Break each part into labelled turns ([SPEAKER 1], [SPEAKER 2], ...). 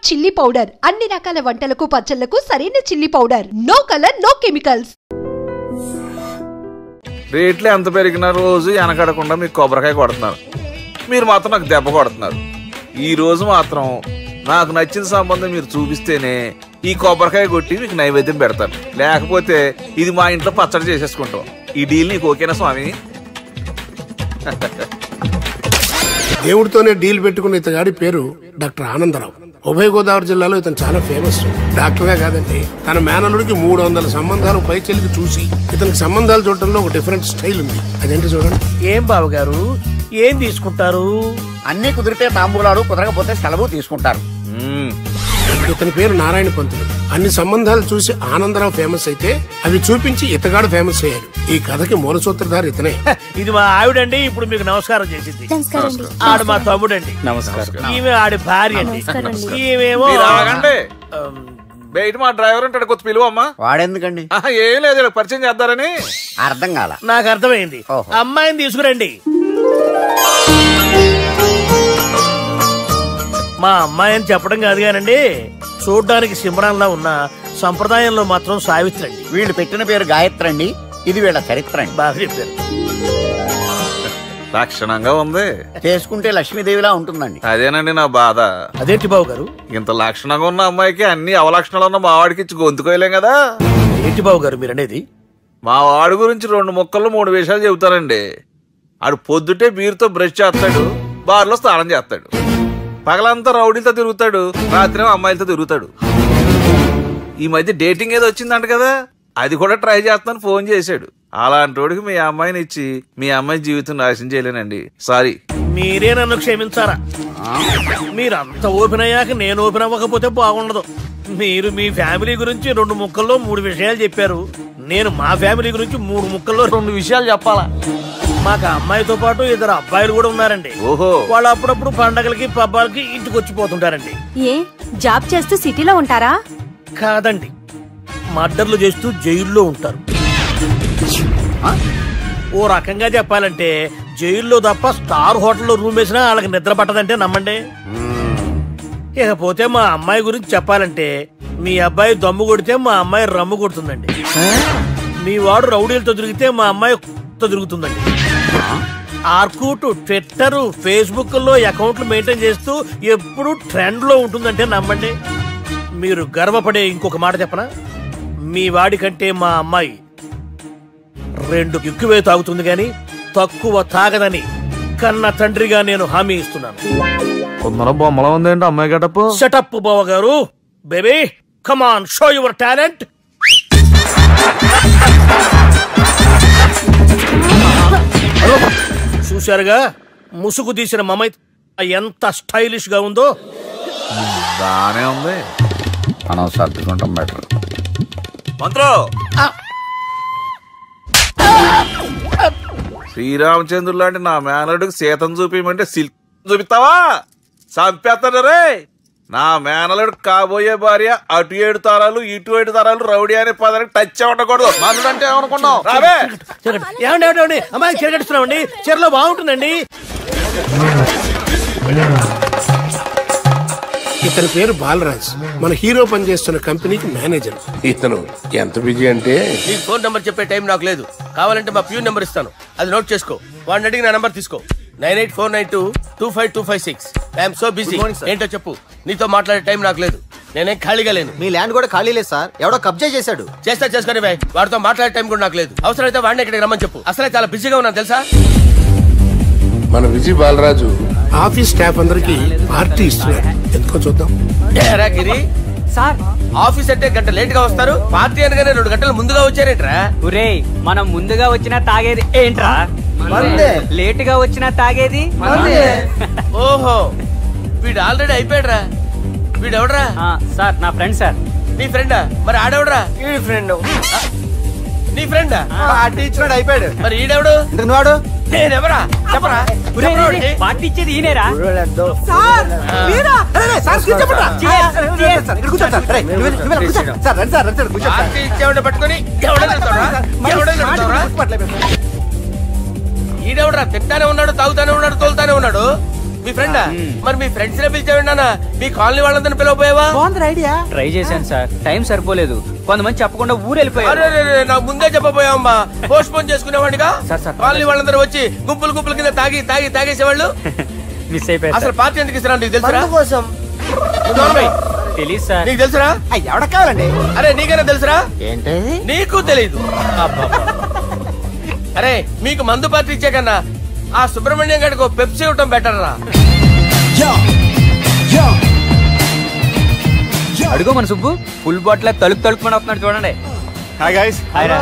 [SPEAKER 1] Chilli powder అన్ని రకాల వంటలకు పచ్చళ్లకు సరైన chilli powder. No colour no chemicals.
[SPEAKER 2] రేట్లు ఎంత పెరిగినా రోజు వెనకడకుండా మీకు కొబ్బరికాయ కొడుతున్నారు, మీరు మాత్రం నాకు దెబ్బ కొడుతున్నారు. ఈ రోజు మాత్రం నాకు నచ్చిన సంబంధం మీరు చూపిస్తేనే ఈ కొబ్బరికాయ కొట్టి మీకు నైవేద్యం పెడతాను, లేకపోతే ఇది మా ఇంట్లో పచ్చడి చేసేసుకుంటాం. ఈ డీల్ నీకు ఓకేనా స్వామి?
[SPEAKER 3] దేవుడితోనే డీల్ పెట్టుకున్న ఇతగాడి పేరు డాక్టర్ ఆనందరావు. ఉభయ గోదావరి జిల్లాలో ఇతను చాలా ఫేమస్. డాక్టర్గా కాదండి, తన మేనల్లుడికి 300 సంబంధాలు పై చెల్లికి చూసి ఇతనికి సంబంధాలు చూడటంలో ఒక డిఫరెంట్ స్టైల్ ఉంది. అదేంటి చూడండి.
[SPEAKER 4] ఏం బాబు గారు ఏం తీసుకుంటారు?
[SPEAKER 5] అన్ని కుదిరితే తాంబూలాలు, కుదరకపోతే సెలవు తీసుకుంటారు.
[SPEAKER 3] ఇతని పేరు నారాయణ పంతులు. అన్ని సంబంధాలు చూసి ఆనందరావు ఫేమస్ అయితే అవి చూపించి ఇతగాడు ఫేమస్ అయ్యాడు. ఈ కథకి మూల సూత్రధారి ఇతనే.
[SPEAKER 4] ఇది మా ఆవిడండి, ఇప్పుడు మీకు నమస్కారం చేసింది. ఆడు మా తమ్ముడండి.
[SPEAKER 2] నమస్కారం.
[SPEAKER 4] ఈమె ఆడి భార్య అండి. ఈమెమో
[SPEAKER 2] బయట మా డ్రైవర్ ఉంటాడు, కొత్త పిలువమ్మా.
[SPEAKER 5] వాడెందుకండి?
[SPEAKER 2] ఏం లేదు, పరిచయం చేద్దారని.
[SPEAKER 5] అర్థం కాల.
[SPEAKER 4] నాకు అర్థమైంది. అమ్మాయిని తీసుకురండి. మా అమ్మాయి అని చెప్పడం కాదు కానండి, చూడ్డానికి సింహరాన్లా ఉన్న సంప్రదాయంలో మాత్రం సావిత్రి అండి.
[SPEAKER 5] వీళ్ళు పెట్టిన పేరు గాయత్రి అండి. ఇది వీళ్ళ చరిత్ర అండి.
[SPEAKER 4] బాగా చెప్పారు.
[SPEAKER 2] లక్షణంగా ఉంది.
[SPEAKER 5] చేసుకుంటే లక్ష్మీదేవిలా ఉంటుందండి.
[SPEAKER 2] అదేనండి నా బాధ.
[SPEAKER 4] అదేంటి బాబు గారు?
[SPEAKER 2] ఇంత లక్షణంగా ఉన్న అమ్మాయికి అన్ని అవలక్షణాలు ఉన్న మా వాడికి ఇచ్చి గొంతుకోయలేం కదా.
[SPEAKER 4] ఏంటి బాబు గారు మీరు అనేది?
[SPEAKER 2] మా వాడి గురించి 2 ముక్కల్లో 3 విషయాలు చెబుతానండి. ఆడు పొద్దుటే బీరుతో బ్రష్ చేస్తాడు, బార్లో స్నానం చేస్తాడు, పగలంతా రౌడీలతో తిరుగుతాడు, రాత్రి అమ్మాయిలతో తిరుగుతాడు. ఈ మధ్య డేటింగ్ ఏదో వచ్చిందంట కదా, అది కూడా ట్రై చేస్తాను ఫోన్ చేశాడు. అలాంటి వాడికి మీ అమ్మాయిని ఇచ్చి మీ అమ్మాయి జీవితం నాశనం చేయలేనండి. సారీ.
[SPEAKER 4] మీరే నన్ను క్షమించారా? మీరంత ఓపెన్ అయ్యాక నేను ఓపెన్ అవ్వకపోతే బాగుండదు. మీరు మీ ఫ్యామిలీ గురించి 2 ముక్కల్లో 3 విషయాలు చెప్పారు. నేను మా ఫ్యామిలీ గురించి 3 ముక్కల్లో 2 విషయాలు చెప్పాలా? మాకు అమ్మాయితో పాటు 2 అబ్బాయిలు కూడా ఉన్నారండి.
[SPEAKER 2] ఓహో.
[SPEAKER 4] వాళ్ళు అప్పుడప్పుడు పండగలకి పబ్బాలకి ఇంటికి వచ్చిపోతుంటారండి.
[SPEAKER 6] ఏ జాబ్ చేస్తూ సిటీలో ఉంటారా?
[SPEAKER 4] కాదండి, మర్డర్లు చేస్తూ జైల్లో ఉంటారు. ఓ రకంగా చెప్పాలంటే జైల్లో తప్ప స్టార్ హోటల్లో రూమ్ వేసినా వాళ్ళకి నిద్ర పట్టదంటే నమ్మండి. ఇకపోతే మా అమ్మాయి గురించి చెప్పాలంటే మీ అబ్బాయి దమ్ము కొడితే మా అమ్మాయి రమ్ము కొడుతుందండి. మీ వాడు రౌడీలతో తిరిగితే మా అమ్మాయి తిరుగుతుందండి. ఆర్కుట్, ట్విట్టర్, ఫేస్బుక్ లో అకౌంట్లు మెయింటైన్ చేస్తూ ఎప్పుడు ట్రెండ్ లో ఉంటుందంటే నమ్మండి. మీరు గర్వపడే ఇంకొక మాట చెప్పనా? మీ వాడి కంటే మా అమ్మాయి 2 ఎక్కువే తాగుతుంది గాని తక్కువ తాగదని కన్న తండ్రిగా నేను హామీ ఇస్తున్నాను.
[SPEAKER 2] కొందరు బొమ్మలా ఉందేంటి అమ్మాయి గడప?
[SPEAKER 4] సెటప్ బావ గారు. Baby come on, show your talent. చూశారుగా ముసుగు తీసిన మమై ఎంత స్టైలిష్ గా ఉందో.
[SPEAKER 2] బానే ఉంది.
[SPEAKER 5] మనం సర్దుకుంటాం బెటర్.
[SPEAKER 2] మంత్రో, శ్రీరామచంద్రుడు లాంటి నా మేనలుడికి సీతను చూపించమంటే సిల్క్ చూపిస్తావా? చంపేస్తాడు రే. నా మేనలుడు కాబోయే భార్య అటు 7 తరాలు ఇటు 7 తరాలు రౌడీ అనే పదానికి టచ్ ఉండకూడదు. మనడు అంటే ఏమనుకున్నావు? రావే.
[SPEAKER 4] ఏమండి అమ్మాయి చెరగడుస్తున్నామండి, చీరలో బాగుంటుందండి.
[SPEAKER 3] ఇతని పేరు బాలరాజ్. మన హీరో పనిచేస్తున్న కంపెనీకి మేనేజర్. ఇతను ఎంత బిజీ అంటే
[SPEAKER 7] నీకు ఫోన్ నంబర్ చెప్పే టైం నాకు లేదు. కావాలంటే మా ప్యూన్ నెంబర్ ఇస్తాను, అది నోట్ చేసుకో. వాడిని అడిగి నా నంబర్ తీసుకో. 9849225256. I'm so busy. ఏంటో చెప్పు. నీతో మాట్లాడే టైం నాకు లేదు, నేనేం ఖాళీగా లేను.
[SPEAKER 8] మీ ల్యాండ్ కూడా ఖాళీ లేదు సార్, ఎవడో కబ్జా చేశాడు.
[SPEAKER 7] చేస్తా చేసుకుని వాడితో మాట్లాడే టైం కూడా నాకు లేదు. అవసరమైతే వాడిని ఇక్కడికి రమ్మని చెప్పు. అసలే చాలా బిజీగా ఉన్నాను తెలుసా.
[SPEAKER 3] మన విజయ్ బాలరాజు ఆఫీస్ స్టాఫ్ అందరికి పార్టీ ఇస్తున్నాడు. ఎందుకో చూద్దాం.
[SPEAKER 7] గిరి సార్, ఆఫీస్ అంటే గంట లేట్ గా వస్తారు, పార్టీ అనగానే 2 గంటలు ముందుగా వచ్చారేంట్రా?
[SPEAKER 9] ఒరే, మనం ముందుగా వచ్చినా తాగేది ఏంట్రా? లేట్ గా వచ్చినా తాగేది.
[SPEAKER 7] ఓహో, వీడు ఆల్రెడీ అయిపోయాడురా. వీడెవడరా?
[SPEAKER 9] సార్ నా ఫ్రెండ్ సార్.
[SPEAKER 7] నీ ఫ్రెండా? మరి ఆడెవడరా? ఈ ఫ్రెండ్. నీ ఫ్రెండా?
[SPEAKER 8] పార్టీ ఇచ్చినాడు, అయిపోయాడు.
[SPEAKER 7] మరి ఈడెవడు?
[SPEAKER 8] వాడు
[SPEAKER 7] నేనెవరా చెప్పరా?
[SPEAKER 9] పార్టీ ఇచ్చేది ఈయనేరా?
[SPEAKER 7] పార్టీ ఇచ్చేవాడు పట్టుకొని ఈడెవడరా? తింటానే ఉన్నాడు, తాగుతానే ఉన్నాడు, తోలుతానే ఉన్నాడు. మీ ఫ్రెండా? మరి మీ ఫ్రెండ్స్ నే పిలిచావా? మీ కాలనీ వాళ్ళందరినీ పిలవపోయావా?
[SPEAKER 8] ఐడియా.
[SPEAKER 9] ట్రై చేశాను సార్, టైం సరిపోలేదు. కొంతమంది చెప్పకుండా ఊరు వెళ్ళిపోయారు.
[SPEAKER 7] నాకు ముందే చెప్పపోయావమ్మా, పోస్ట్ పోన్ చేసుకునేవాడిగా. కాలనీ వాళ్ళందరూ వచ్చి గుంపుల కింద తాగేసేవాళ్ళు.
[SPEAKER 9] మిస్ అయిపోయారు.
[SPEAKER 7] అసలు పార్టీ ఎందుకు ఇస్తున్నా నీకు తెలుసా? కోసం
[SPEAKER 9] తెలీదు సార్.
[SPEAKER 7] నీకు తెలుసురా?
[SPEAKER 8] ఎవడ కావాలండి?
[SPEAKER 7] అరే నీకైనా తెలుసురా?
[SPEAKER 8] ఏంటి
[SPEAKER 7] నీకు తెలీదు? అరే మీకు మందు పార్టీ ఇచ్చే కన్నా ఆ సుబ్రహ్మణ్యం గారికి పెప్సీ ఇవ్వటం బెటర్ రా.
[SPEAKER 9] అడుగు మన సుబ్బు ఫుల్ బాటిల్ తలుపుకొని వస్తున్నాడు చూడండి.
[SPEAKER 8] Hi guys.
[SPEAKER 9] హాయ్ రా.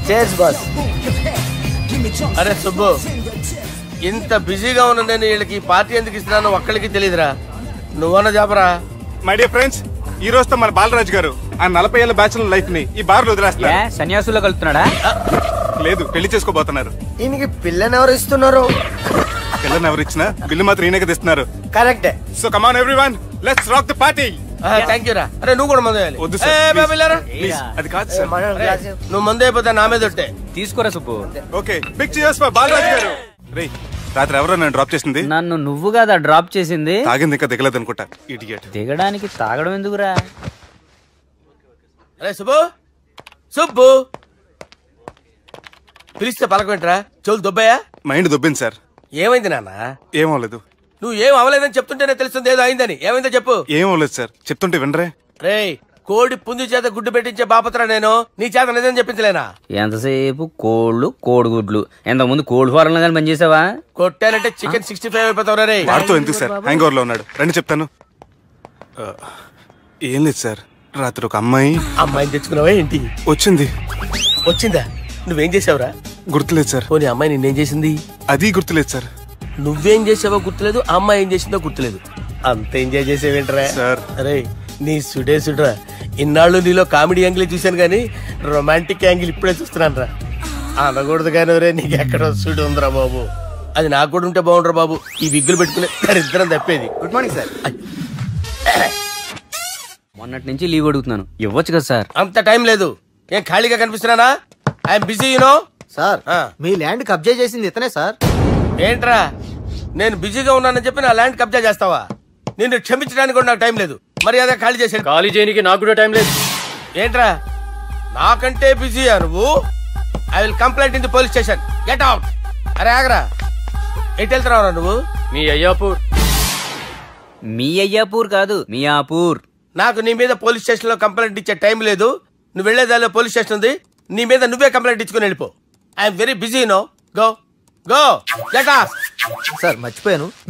[SPEAKER 8] Chairs boss.
[SPEAKER 7] అరే సుబ్బు, ఇంత బిజీగా ఉన్న నేను వీళ్ళకి పార్టీ ఎందుకు ఇస్తున్నాను ఒక్కడికి తెలియదురా. నువ్వన్నా చెప్పరా.
[SPEAKER 10] మై డియర్ ఫ్రెండ్స్, ఈ రోజుతో మన బాలరాజు గారు ఆ 40 ఏళ్ల బ్యాచులర్ లైఫ్ ని ఈ బార్ లో వదిలేస్తున్నారు.
[SPEAKER 9] సన్యాసుల్లో కలుపుతున్నాడా?
[SPEAKER 10] లేదు, పెళ్లి చేసుకోబోతున్నారు.
[SPEAKER 8] ఈయనకి పిల్లని ఎవరు ఇస్తున్నారు?
[SPEAKER 10] పిల్లని ఎవరు ఇచ్చినా బిల్లు మాత్రం ఈయనకి తెస్తున్నారు.
[SPEAKER 8] కరెక్టే.
[SPEAKER 10] So come on everyone, let's rock the party.
[SPEAKER 7] Thank you రా. అరే నువ్వు కూడా మందు వేయాలి.
[SPEAKER 10] వద్దు సార్, ప్లీజ్. అది కాదు సార్.
[SPEAKER 7] నువ్వు మందు అయిపోతే నా మీద ఒట్టే.
[SPEAKER 9] తీసుకోరా Subbu.
[SPEAKER 10] Okay, big cheers for Balaraju గారు. రేయ్, రాత్రి ఎవరో నన్ను డ్రాప్ చేసింది?
[SPEAKER 9] నన్ను నువ్వు కదా డ్రాప్ చేసింది.
[SPEAKER 10] తాగింది ఇంకా దిగలేదు అనుకుంటా. ఇడియట్.
[SPEAKER 9] దిగడానికి తాగడం ఎందుకురా?
[SPEAKER 7] అరే సుబ్బు, సుబ్బు పిలిస్తే పలకమేంట్రా? చెవులు దొబ్బాయా?
[SPEAKER 10] Mind దొబ్బింది sir.
[SPEAKER 7] ఏమైంది నాన్న?
[SPEAKER 10] ఏమవలేదు.
[SPEAKER 7] నువ్వు ఏం అవలేదని చెప్తుంటేనే తెలుస్తుంది ఏదో అయిందని. ఏమైందో చెప్పు.
[SPEAKER 10] ఏమవలేదు సార్, చెప్తుంటే వినరే.
[SPEAKER 7] రేయ్, కోడి పుంజు చేత గుడ్డు పెట్టించే బాపత్రా నేను. నీ చేత నిజం చెప్పించలేనా?
[SPEAKER 9] ఎంతసేపు కోళ్ళు కోడిగుడ్లు. ఎంతకుముందు కోడి ఫారంలో కానీ పనిచేసావా?
[SPEAKER 7] కొట్టానంటే చికెన్ 65 అయిపోతావు రే.
[SPEAKER 10] వాడుతూ ఎందుకు సార్, హ్యాంగ్ ఓవర్ లో ఉన్నాడు. రండి చెప్తాను. ఏం లేదు సార్, రాత్రి ఒక అమ్మాయిని
[SPEAKER 7] తెచ్చుకున్నావా ఏంటి? వచ్చిందా? నువ్వేం చేసావురా?
[SPEAKER 10] గుర్తులేదు సార్.
[SPEAKER 7] పోనీ అమ్మాయి నిన్నేం చేసింది?
[SPEAKER 10] అది గుర్తులేదు సార్.
[SPEAKER 7] నువ్వేం చేసావో గుర్తులేదు, ఆ అమ్మాయి ఏం చేసిందో గుర్తులేదు. అంత ఎంజాయ్ చేసేవేంట్రా
[SPEAKER 10] సార్?
[SPEAKER 7] అరే నీ సుడేసుడ్రా. ఇన్నాళ్ళు నీలో కామెడీ యాంగిల్ చూశాను కానీ రొమాంటిక్ యాంగిల్ ఇప్పుడే చూస్తున్నాను రా. అనకూడదు కానీ రే, నీకు ఎక్కడో సుడు ఉందిరా బాబు. అది నాకు కూడా ఉంటే బాగుండ్రా బాబు. ఈ విగ్గులు పెట్టుకునే ఇద్దరం తప్పేది.
[SPEAKER 8] Good morning sir.
[SPEAKER 9] మొన్నటి నుంచి లీవ్ అడుగుతున్నాను, ఇవ్వచ్చు కదా సార్?
[SPEAKER 7] అంత టైం లేదు. ఏం ఖాళీగా కనిపిస్తున్నానా? I'm busy you know.
[SPEAKER 8] సార్, మీ ల్యాండ్ కబ్జా చేసింది ఇతనే సార్.
[SPEAKER 7] ఏంట్రా, నేను బిజీగా ఉన్నానని చెప్పి నా ల్యాండ్ కబ్జా చేస్తావా? నిన్ను క్షమించడానికి కూడా నాకు టైం లేదు. మరి అదే ఖాళీ చేసాడు.
[SPEAKER 4] ఖాళీ చేయడానికి నాకు కూడా టైం లేదు.
[SPEAKER 7] ఏంట్రా, నాకంటే బిజీయా నువ్వు? I will complaint in the police station. Get out. అరే ఆగరా, ఎటు వెళ్తున్నావురా నువ్వు?
[SPEAKER 4] మీ అయ్యాపూర్.
[SPEAKER 9] మీ అయ్యాపూర్ కాదు, మియాపూర్.
[SPEAKER 7] నాకు నీ మీద పోలీస్ స్టేషన్ లో కంప్లైంట్ ఇచ్చే టైం లేదు. నువ్వు వెళ్లేదాలో పోలీస్ స్టేషన్ ఉంది. నీ మీద నువ్వే కంప్లైంట్ ఇచ్చుకుని వెళ్ళిపో. I'm very busy no. Go go get off.
[SPEAKER 8] Sir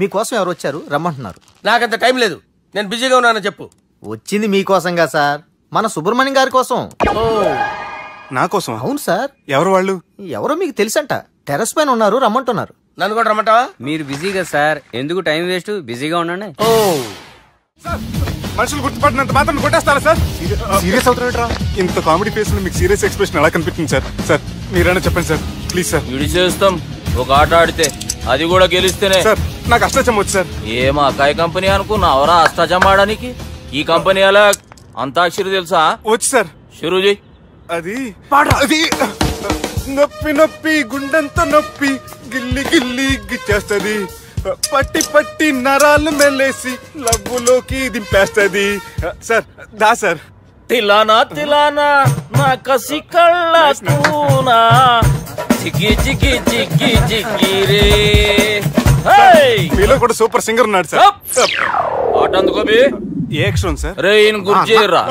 [SPEAKER 8] మీకోసం ఎవరు వచ్చారు, రమ్మంటున్నారు.
[SPEAKER 7] నాకంత టైం లేదు, నేను బిజీగా ఉన్నానని చెప్పు.
[SPEAKER 8] వచ్చింది మీకోసంగా సార్, మన సుబ్రహ్మణ్యం గారి కోసం.
[SPEAKER 10] నా కోసం?
[SPEAKER 8] అవును సార్.
[SPEAKER 10] ఎవరు వాళ్ళు?
[SPEAKER 8] ఎవరో మీకు తెలుసంట. టెర్రస్ పైన ఉన్నారు, రమ్మంటున్నారు.
[SPEAKER 7] నన్ను కూడా రమ్మంటావా?
[SPEAKER 9] మీరు బిజీగా సార్, ఎందుకు టైం వేస్ట్, బిజీగా ఉండండి.
[SPEAKER 10] మనుషులు గుర్తుపట్టినంత మాత్రం కొట్టేస్తారా సార్? సీరియస్ అవుతారా? ఇంత కామెడీ ఫేస్ లో మీకు సీరియస్ ఎక్స్ప్రెషన్ ఎలా కనిపిస్తుంది సార్? సార్ మీరైనా చెప్పండి సార్, ప్లీజ్ సార్.
[SPEAKER 2] చేస్తాం ఒక ఆట ఆడితే, అది కూడా గెలిస్తేనే.
[SPEAKER 10] సార్ నాకు అష్టాచం వచ్చు సార్.
[SPEAKER 2] ఏం అకాయ కంపెనీ అనుకున్నావరా అష్టాచం ఆడడానికి? ఈ కంపెనీ అలా అంతాక్షరి తెలుసా?
[SPEAKER 10] వచ్చు సార్.
[SPEAKER 2] షురూ చేయి.
[SPEAKER 10] అది నొప్పి నొప్పి గుండెంత నొప్పి గిల్లి గిల్లి గిచ్చేస్తది, పట్టి పట్టి నరాలు మెల్లేసి లవ్వులోకి దింపేస్తది. సార్ దా సార్.
[SPEAKER 4] తిలానా తిలానా నా కసి కళ్ళ కూనా జిగి జిగి జిగి జిగి రే.
[SPEAKER 10] మీలో కూడా సూపర్ సింగర్ ఉన్నాడు సార్.
[SPEAKER 2] ఆట అందుకోబి.
[SPEAKER 10] ఏ అక్షరం సార్?
[SPEAKER 2] రే ఈయన గుర్తు చేయరా.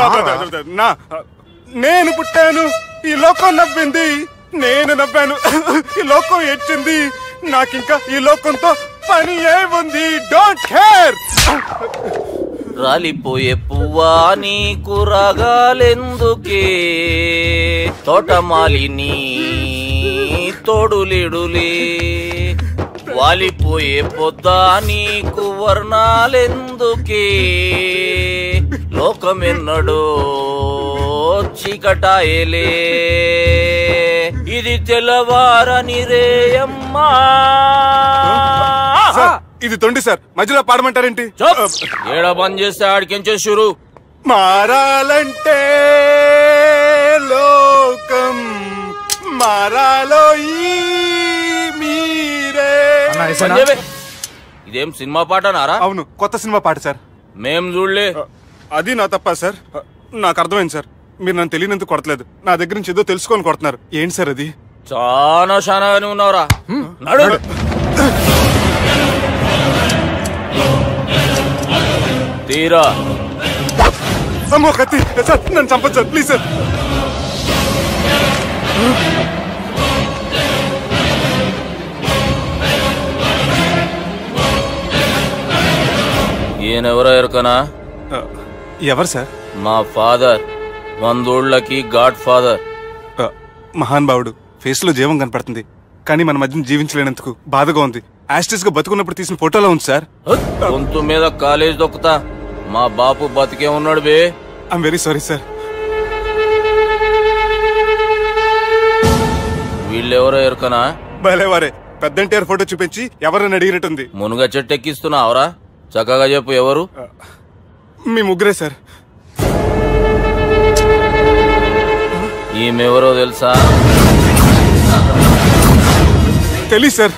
[SPEAKER 10] నేను పుట్టాను, ఈ లోకం నవ్వింది, నేను నవ్వాను, ఈ లోకం ఏడ్చింది, నాకింకా ఈ లోకంతో పని ఏముంది, డోంట్ కేర్.
[SPEAKER 2] రాలిపోయే పువ్వా నీకు రాగాలెందుకే, తోటమాలిని తోడులిడులే, వాలిపోయే పొద్దా నీకు వర్ణాలెందుకే, లోకమెన్నడో చీకటాయలే, ఇది తెల్లవారని రేయమ్మా.
[SPEAKER 10] ఇది తొండి సార్, మధ్యలో పాడమంటారేంటి?
[SPEAKER 2] ఏడా బంద్ చేస్తే ఆడికించే షురు.
[SPEAKER 10] మారాలంటే లోకం మారాలో ఈ మీరే.
[SPEAKER 2] ఇదేం సినిమా పాట నారా?
[SPEAKER 10] అవును, కొత్త సినిమా పాట సార్.
[SPEAKER 2] మేం చూడలే.
[SPEAKER 10] అది నా తప్ప సార్. నాకు అర్థమైంది సార్. మీరు నన్ను తెలియనందుకు కొడతలేదు, నా దగ్గర నుంచి ఏదో తెలుసుకొని కొడుతున్నారు. ఏంటి సార్ అది?
[SPEAKER 2] చాలా శానాగానే ఉన్నావురా. నడు. తీరా.
[SPEAKER 10] అమ్మో కత్తి సార్, నన్ను చంపదు సార్, ప్లీజ్ సార్.
[SPEAKER 2] ఈయనెవరో ఎరకనా?
[SPEAKER 10] ఎవరు సార్?
[SPEAKER 2] మా ఫాదర్, 100 గాడ్ ఫాదర్.
[SPEAKER 10] మహాన్ భావుడు. ఫేస్ లో జీవం కనపడుతుంది, కానీ మన మధ్యన జీవించలేనందుకు బాధగా ఉంది. యాస్టిస్ గా బతుకున్నప్పుడు తీసిన ఫోటోలో ఉంది సార్.
[SPEAKER 2] గొంతు మీద కాలేజ్ దొక్కుతా. మా బాపు బతికే ఉన్నాడు బే.
[SPEAKER 10] I'm very sorry sir.
[SPEAKER 2] వీళ్ళెవరో ఎరకనా?
[SPEAKER 10] భలేవారే, పెద్ద ఎన్టీఆర్ ఫోటో చూపించి ఎవరని అడిగినట్టుంది.
[SPEAKER 2] మునుగ చెట్టు ఎక్కిస్తున్నావురా? చక్కగా చెప్పు, ఎవరు?
[SPEAKER 10] మీ ముగ్గురే సార్.
[SPEAKER 2] ఈమెవరో తెలుసా?
[SPEAKER 10] తెలీదు సార్.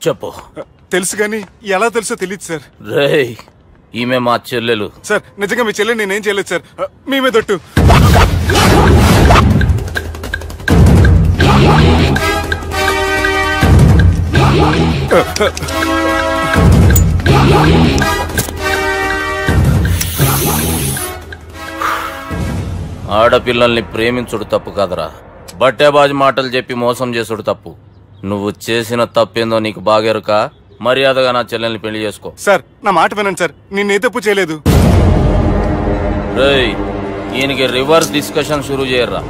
[SPEAKER 2] చెప్పు.
[SPEAKER 10] తెలుసు కానీ ఎలా తెలుసో తెలియదు సార్.
[SPEAKER 2] రేయ్, ఈమె మా చెల్లెలు.
[SPEAKER 10] సార్ నిజంగా మీ చెల్లెలు నేనేం చేయలేదు సార్. మీ మీద ఒట్టు.
[SPEAKER 2] ఆడపిల్లల్ని ప్రేమించుడు తప్పు కాదరా, బట్టేబాజు మాటలు చెప్పి మోసం చేసుడు తప్పు. నువ్వు చేసిన తప్పేందో నీకు బాగెరుక. మర్యాదగా నా చెల్లెల్ని పెళ్లి చేసుకో.
[SPEAKER 10] సార్ నా మాట వినండి సార్, నేనే తప్పు చేయలేదు.
[SPEAKER 2] రేయ్, ఈయనకి రివర్స్ డిస్కషన్ షురూ చేయర్రా.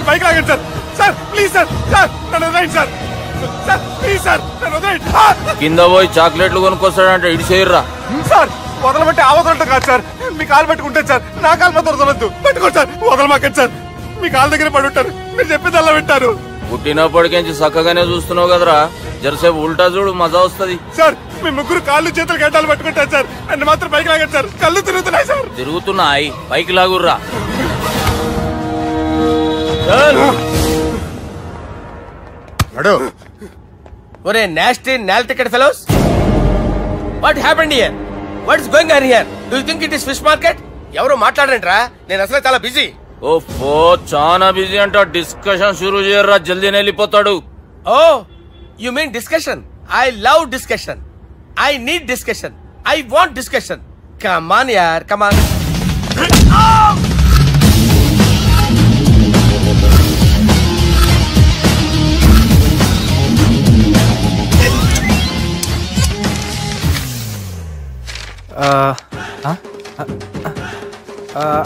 [SPEAKER 10] బైక్ లాగండి sir. Sir please sir, sir నన్ను వదిలేయండి సార్. సార్ ప్లీజ్ సార్, నన్ను వదిలేయండి.
[SPEAKER 2] కింద పోయి చాక్లెట్లు కొనుక్కొస్తాడంటే ఇడి చేయర్రా.
[SPEAKER 10] సార్ వదలబట్టి ఆ వదలటం కాదు సార్, మీ కాలు పట్టుకుంటాను సార్. నా కాలు మాత్రం వదలొద్దు, పట్టుకోండి సార్. వదలమాకండి సార్, మీ కాలు దగ్గర పడి ఉంటారు. మీరు చెప్పేది అలా వింటారు.
[SPEAKER 2] పుట్టినప్పటికేంచి చక్కగానే చూస్తున్నావు కదరా, జరసేపు ఉల్టా చూడు, మజా వస్తుంది.
[SPEAKER 10] సార్ మీ ముగ్గురు కాళ్ళు చేతులు గడ్డాలు పట్టుకుంటారు సార్. నన్ను మాత్రం పైకి లాగండి సార్, కళ్ళు తిరుగుతున్నాయి సార్.
[SPEAKER 2] తిరుగుతున్నాయి, పైకి లాగుర్రా.
[SPEAKER 7] ఒరే నాస్టీ నాల్ ticket fellows, what happened here? What is going on here? Do you think it is fish market? ఎవరు మాట్లాడంట్రా, నేను అసలే చాలా బిజీ.
[SPEAKER 2] ఓఫో, చాలా బిజీ అంట. డిస్కషన్ షురూ చేయర్రా, జల్దీ వెళ్ళిపోతాడు.
[SPEAKER 7] Oh you mean discussion? I love discussion. I need discussion. I want discussion. Come on యార్, కమ్ ఆన్.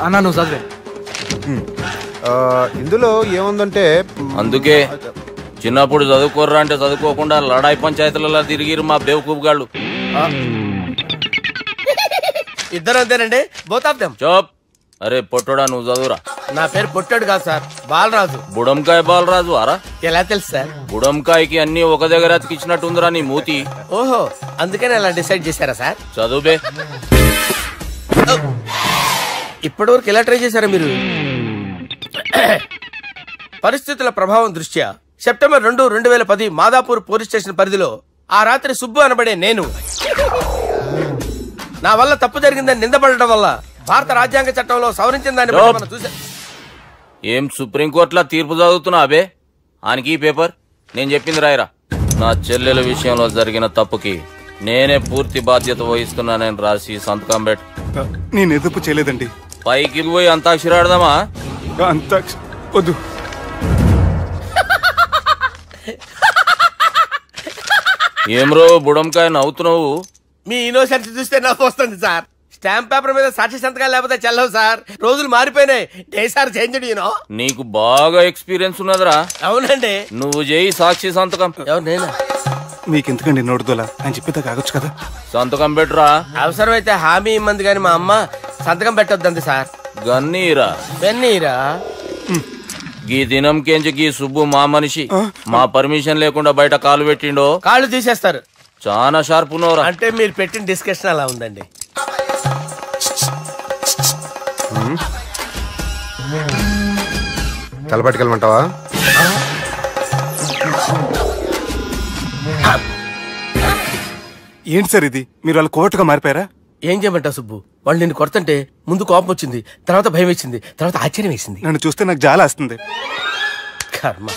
[SPEAKER 8] అన్నా నువ్వు చదివే. ఇందులో ఏముందంటే,
[SPEAKER 2] అందుకే చిన్నప్పుడు చదువుకోర్రా అంటే చదువుకోకుండా లడాయి పంచాయతీలలో తిరిగిరు మా బేవకూపు గాళ్ళు.
[SPEAKER 7] ఇద్దరు అంతేనండి, బోత్ ఆఫ్ దెమ్.
[SPEAKER 2] చోప్. అరే పొట్టోడా, నువ్వు చదువురా.
[SPEAKER 7] నా పేరు పొట్టాడు కాదు సార్, బాలరాజు.
[SPEAKER 2] బుడంకాయ బాలరాజు అరా?
[SPEAKER 7] ఎలా తెలుసు సార్?
[SPEAKER 2] బుడంకాయకి అన్ని ఒక దగ్గర అతికిచ్చినట్టుందిరా నీ మూతి.
[SPEAKER 7] ఓహో, అందుకని అలా డిసైడ్ చేశారా సార్?
[SPEAKER 2] చదువుబే.
[SPEAKER 7] ఇప్పటి వరకు ఎలా ట్రై చేశారా మీరు? పరిస్థితుల ప్రభావం దృష్ట్యా సెప్టెంబర్ 2, 2010 మాదాపూర్ పోలీస్ స్టేషన్ పరిధిలో ఆ రాత్రి సుబ్బు అనబడే నేను నా వల్ల తప్పు జరిగిందని నిందపడటం వల్ల భారత రాజ్యాంగ చట్టంలో సవరించిన దాన్ని మనం చూసా.
[SPEAKER 2] ఏం సుప్రీంకోర్టులో తీర్పు చదువుతున్నా అబే? ఆనికి ఈ పేపర్ నేను చెప్పింది రాయరా. నా చెల్లెల విషయంలో జరిగిన తప్పుకి నేనే పూర్తి బాధ్యత వహిస్తున్నానని రాసి సంతకం పెట్టు.
[SPEAKER 10] నేను ఎదుపు చేయలేదండి.
[SPEAKER 2] పైకి పోయి అంతాక్షరి ఆడదామా?
[SPEAKER 10] వద్దు.
[SPEAKER 2] ఏమ్రో బుడంకాయ నవ్వుతున్నావు?
[SPEAKER 7] మీ ఇన్నోసెన్స్ చూస్తే నవ్వు వస్తుంది సార్. స్టాంప్ పేపర్ మీద సాక్షి సంతకాలు లేకపోతే చెల్లవు సార్. రోజులు మారిపోయినాయి. Day sir change.
[SPEAKER 2] నీకు బాగా ఎక్స్పీరియన్స్ ఉన్నదిరా.
[SPEAKER 7] అవునండి.
[SPEAKER 2] నువ్వు చేయి సాక్షి సంతకం.
[SPEAKER 7] ఎవరు? నేనా?
[SPEAKER 10] మీకెందుకండి నోడుదోలా అని చెప్పేదా కాగొచ్చు కదా.
[SPEAKER 2] సంతకం పెట్టురా.
[SPEAKER 7] అవసరమైతే హామీ ఇమ్మంది కానీ మా అమ్మ సంతకం పెట్టొద్దండి సార్.
[SPEAKER 2] గన్నీరా
[SPEAKER 7] బెన్నీరా.
[SPEAKER 2] గీ దినంకేంచి గీ సుబ్బు మా మనిషి. మా పర్మిషన్ లేకుండా బయట కాలు పెట్టిండో
[SPEAKER 7] కాళ్ళు తీసేస్తారు.
[SPEAKER 2] చాలా షార్ప్ ఉన్నవరా.
[SPEAKER 7] అంటే మీరు పెట్టిన డిస్కషన్ అలా ఉందండి.
[SPEAKER 11] తలపట్టుకెళ్ళమంటావా?
[SPEAKER 10] ఏంటి సార్ ఇది, మీరు వాళ్ళ కోర్టుగా మారిపోయారా?
[SPEAKER 7] ఏం చేయమంటావు సుబ్బు, వాళ్ళు నిన్ను కొడుతుంటే ముందు కోపం వచ్చింది, తర్వాత భయం వేసింది, తర్వాత ఆశ్చర్యం వేసింది.
[SPEAKER 10] నన్ను చూస్తే నాకు జాలి వస్తుంది.
[SPEAKER 7] కర్మ.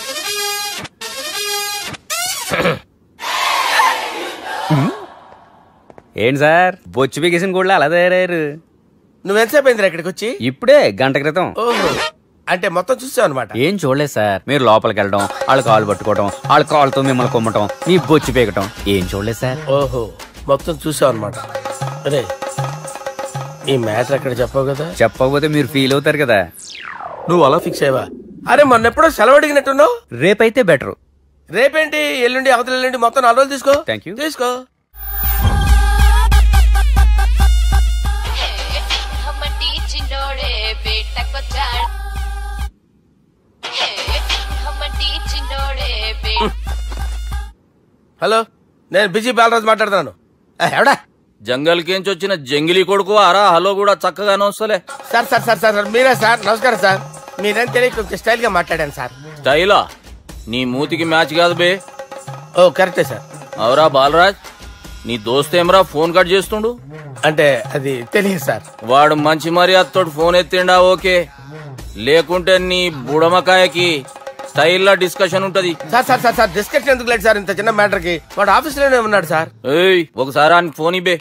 [SPEAKER 9] ఏంటి సార్ బొచ్చు బిగేసిన కూడా అలా తయారయ్యారు?
[SPEAKER 7] నువ్వెంతసేపు అయిందిరా ఇక్కడికి వచ్చి?
[SPEAKER 9] ఇప్పుడే గంట క్రితం.
[SPEAKER 7] ఓహో, అంటే మొత్తం చూసావు అనమాట.
[SPEAKER 9] ఏం చూడలేదు సార్, మీరు లోపలికి వెళ్ళడం, వాళ్ళ కాలు పట్టుకోవడం, వాళ్ళ కాళ్ళతో మిమ్మల్ని కొమ్మటం, నీ బొచ్చు పీకటం ఏం చూడలేదు సార్.
[SPEAKER 7] ఓహో, మొత్తం చూసావు అనమాట. అరే ఈ మ్యాటర్ అక్కడ చెప్పావు కదా?
[SPEAKER 9] చెప్పకపోతే మీరు ఫీల్ అవుతారు కదా.
[SPEAKER 7] నువ్వు అలా ఫిక్స్ అయ్యవా? అరే మొన్నెప్పుడో సెలవు అడిగినట్టున్నావు.
[SPEAKER 9] రేపైతే బెటర్.
[SPEAKER 7] రేపేంటి, ఎల్లుండి, అవతల ఎల్లుండి, మొత్తం 4 రోజులు తీసుకో.
[SPEAKER 9] Thank you.
[SPEAKER 7] తీసుకో. హలో, నేను బిజీ బాలరాజు మాట్లాడుతున్నాను. ఎవడా?
[SPEAKER 2] జంగల్ కేంచి వచ్చిన జంగిలీ కొడుకు ఆరా. హలో కూడా చక్కగానే వస్తలే.
[SPEAKER 7] సార్ సార్ సార్ సార్ మీరే సార్? నమస్కారం సార్. మీరేం తెలియక కొంచెం స్టైల్ గా మాట్లాడాను సార్.
[SPEAKER 2] స్టైలా? నీ మూతికి మ్యాచ్ కాదు బే.
[SPEAKER 7] ఓ కరెక్టే సార్.
[SPEAKER 2] అవరా బాలరాజ్, నీ దోస్త్ ఏమరా ఫోన్ కట్ చేస్తుండు?
[SPEAKER 7] అంటే అది తెలియదు సార్.
[SPEAKER 2] వాడు మంచి మర్యాదతో ఫోన్ ఎత్తిండా ఓకే, లేకుంటే నీ బుడమకాయకి స్టైల్లా డిస్కషన్ ఉంటది.
[SPEAKER 7] Sir sir sir sir discussion ఎందుకు లేదు సార్, ఇంత చిన్న మ్యాటర్ కి. వాడు ఆఫీస్ లోనే ఉన్నాడు సార్.
[SPEAKER 2] ఏయ్ ఒకసారి ఆయనకి ఫోన్ ఇబ్బే.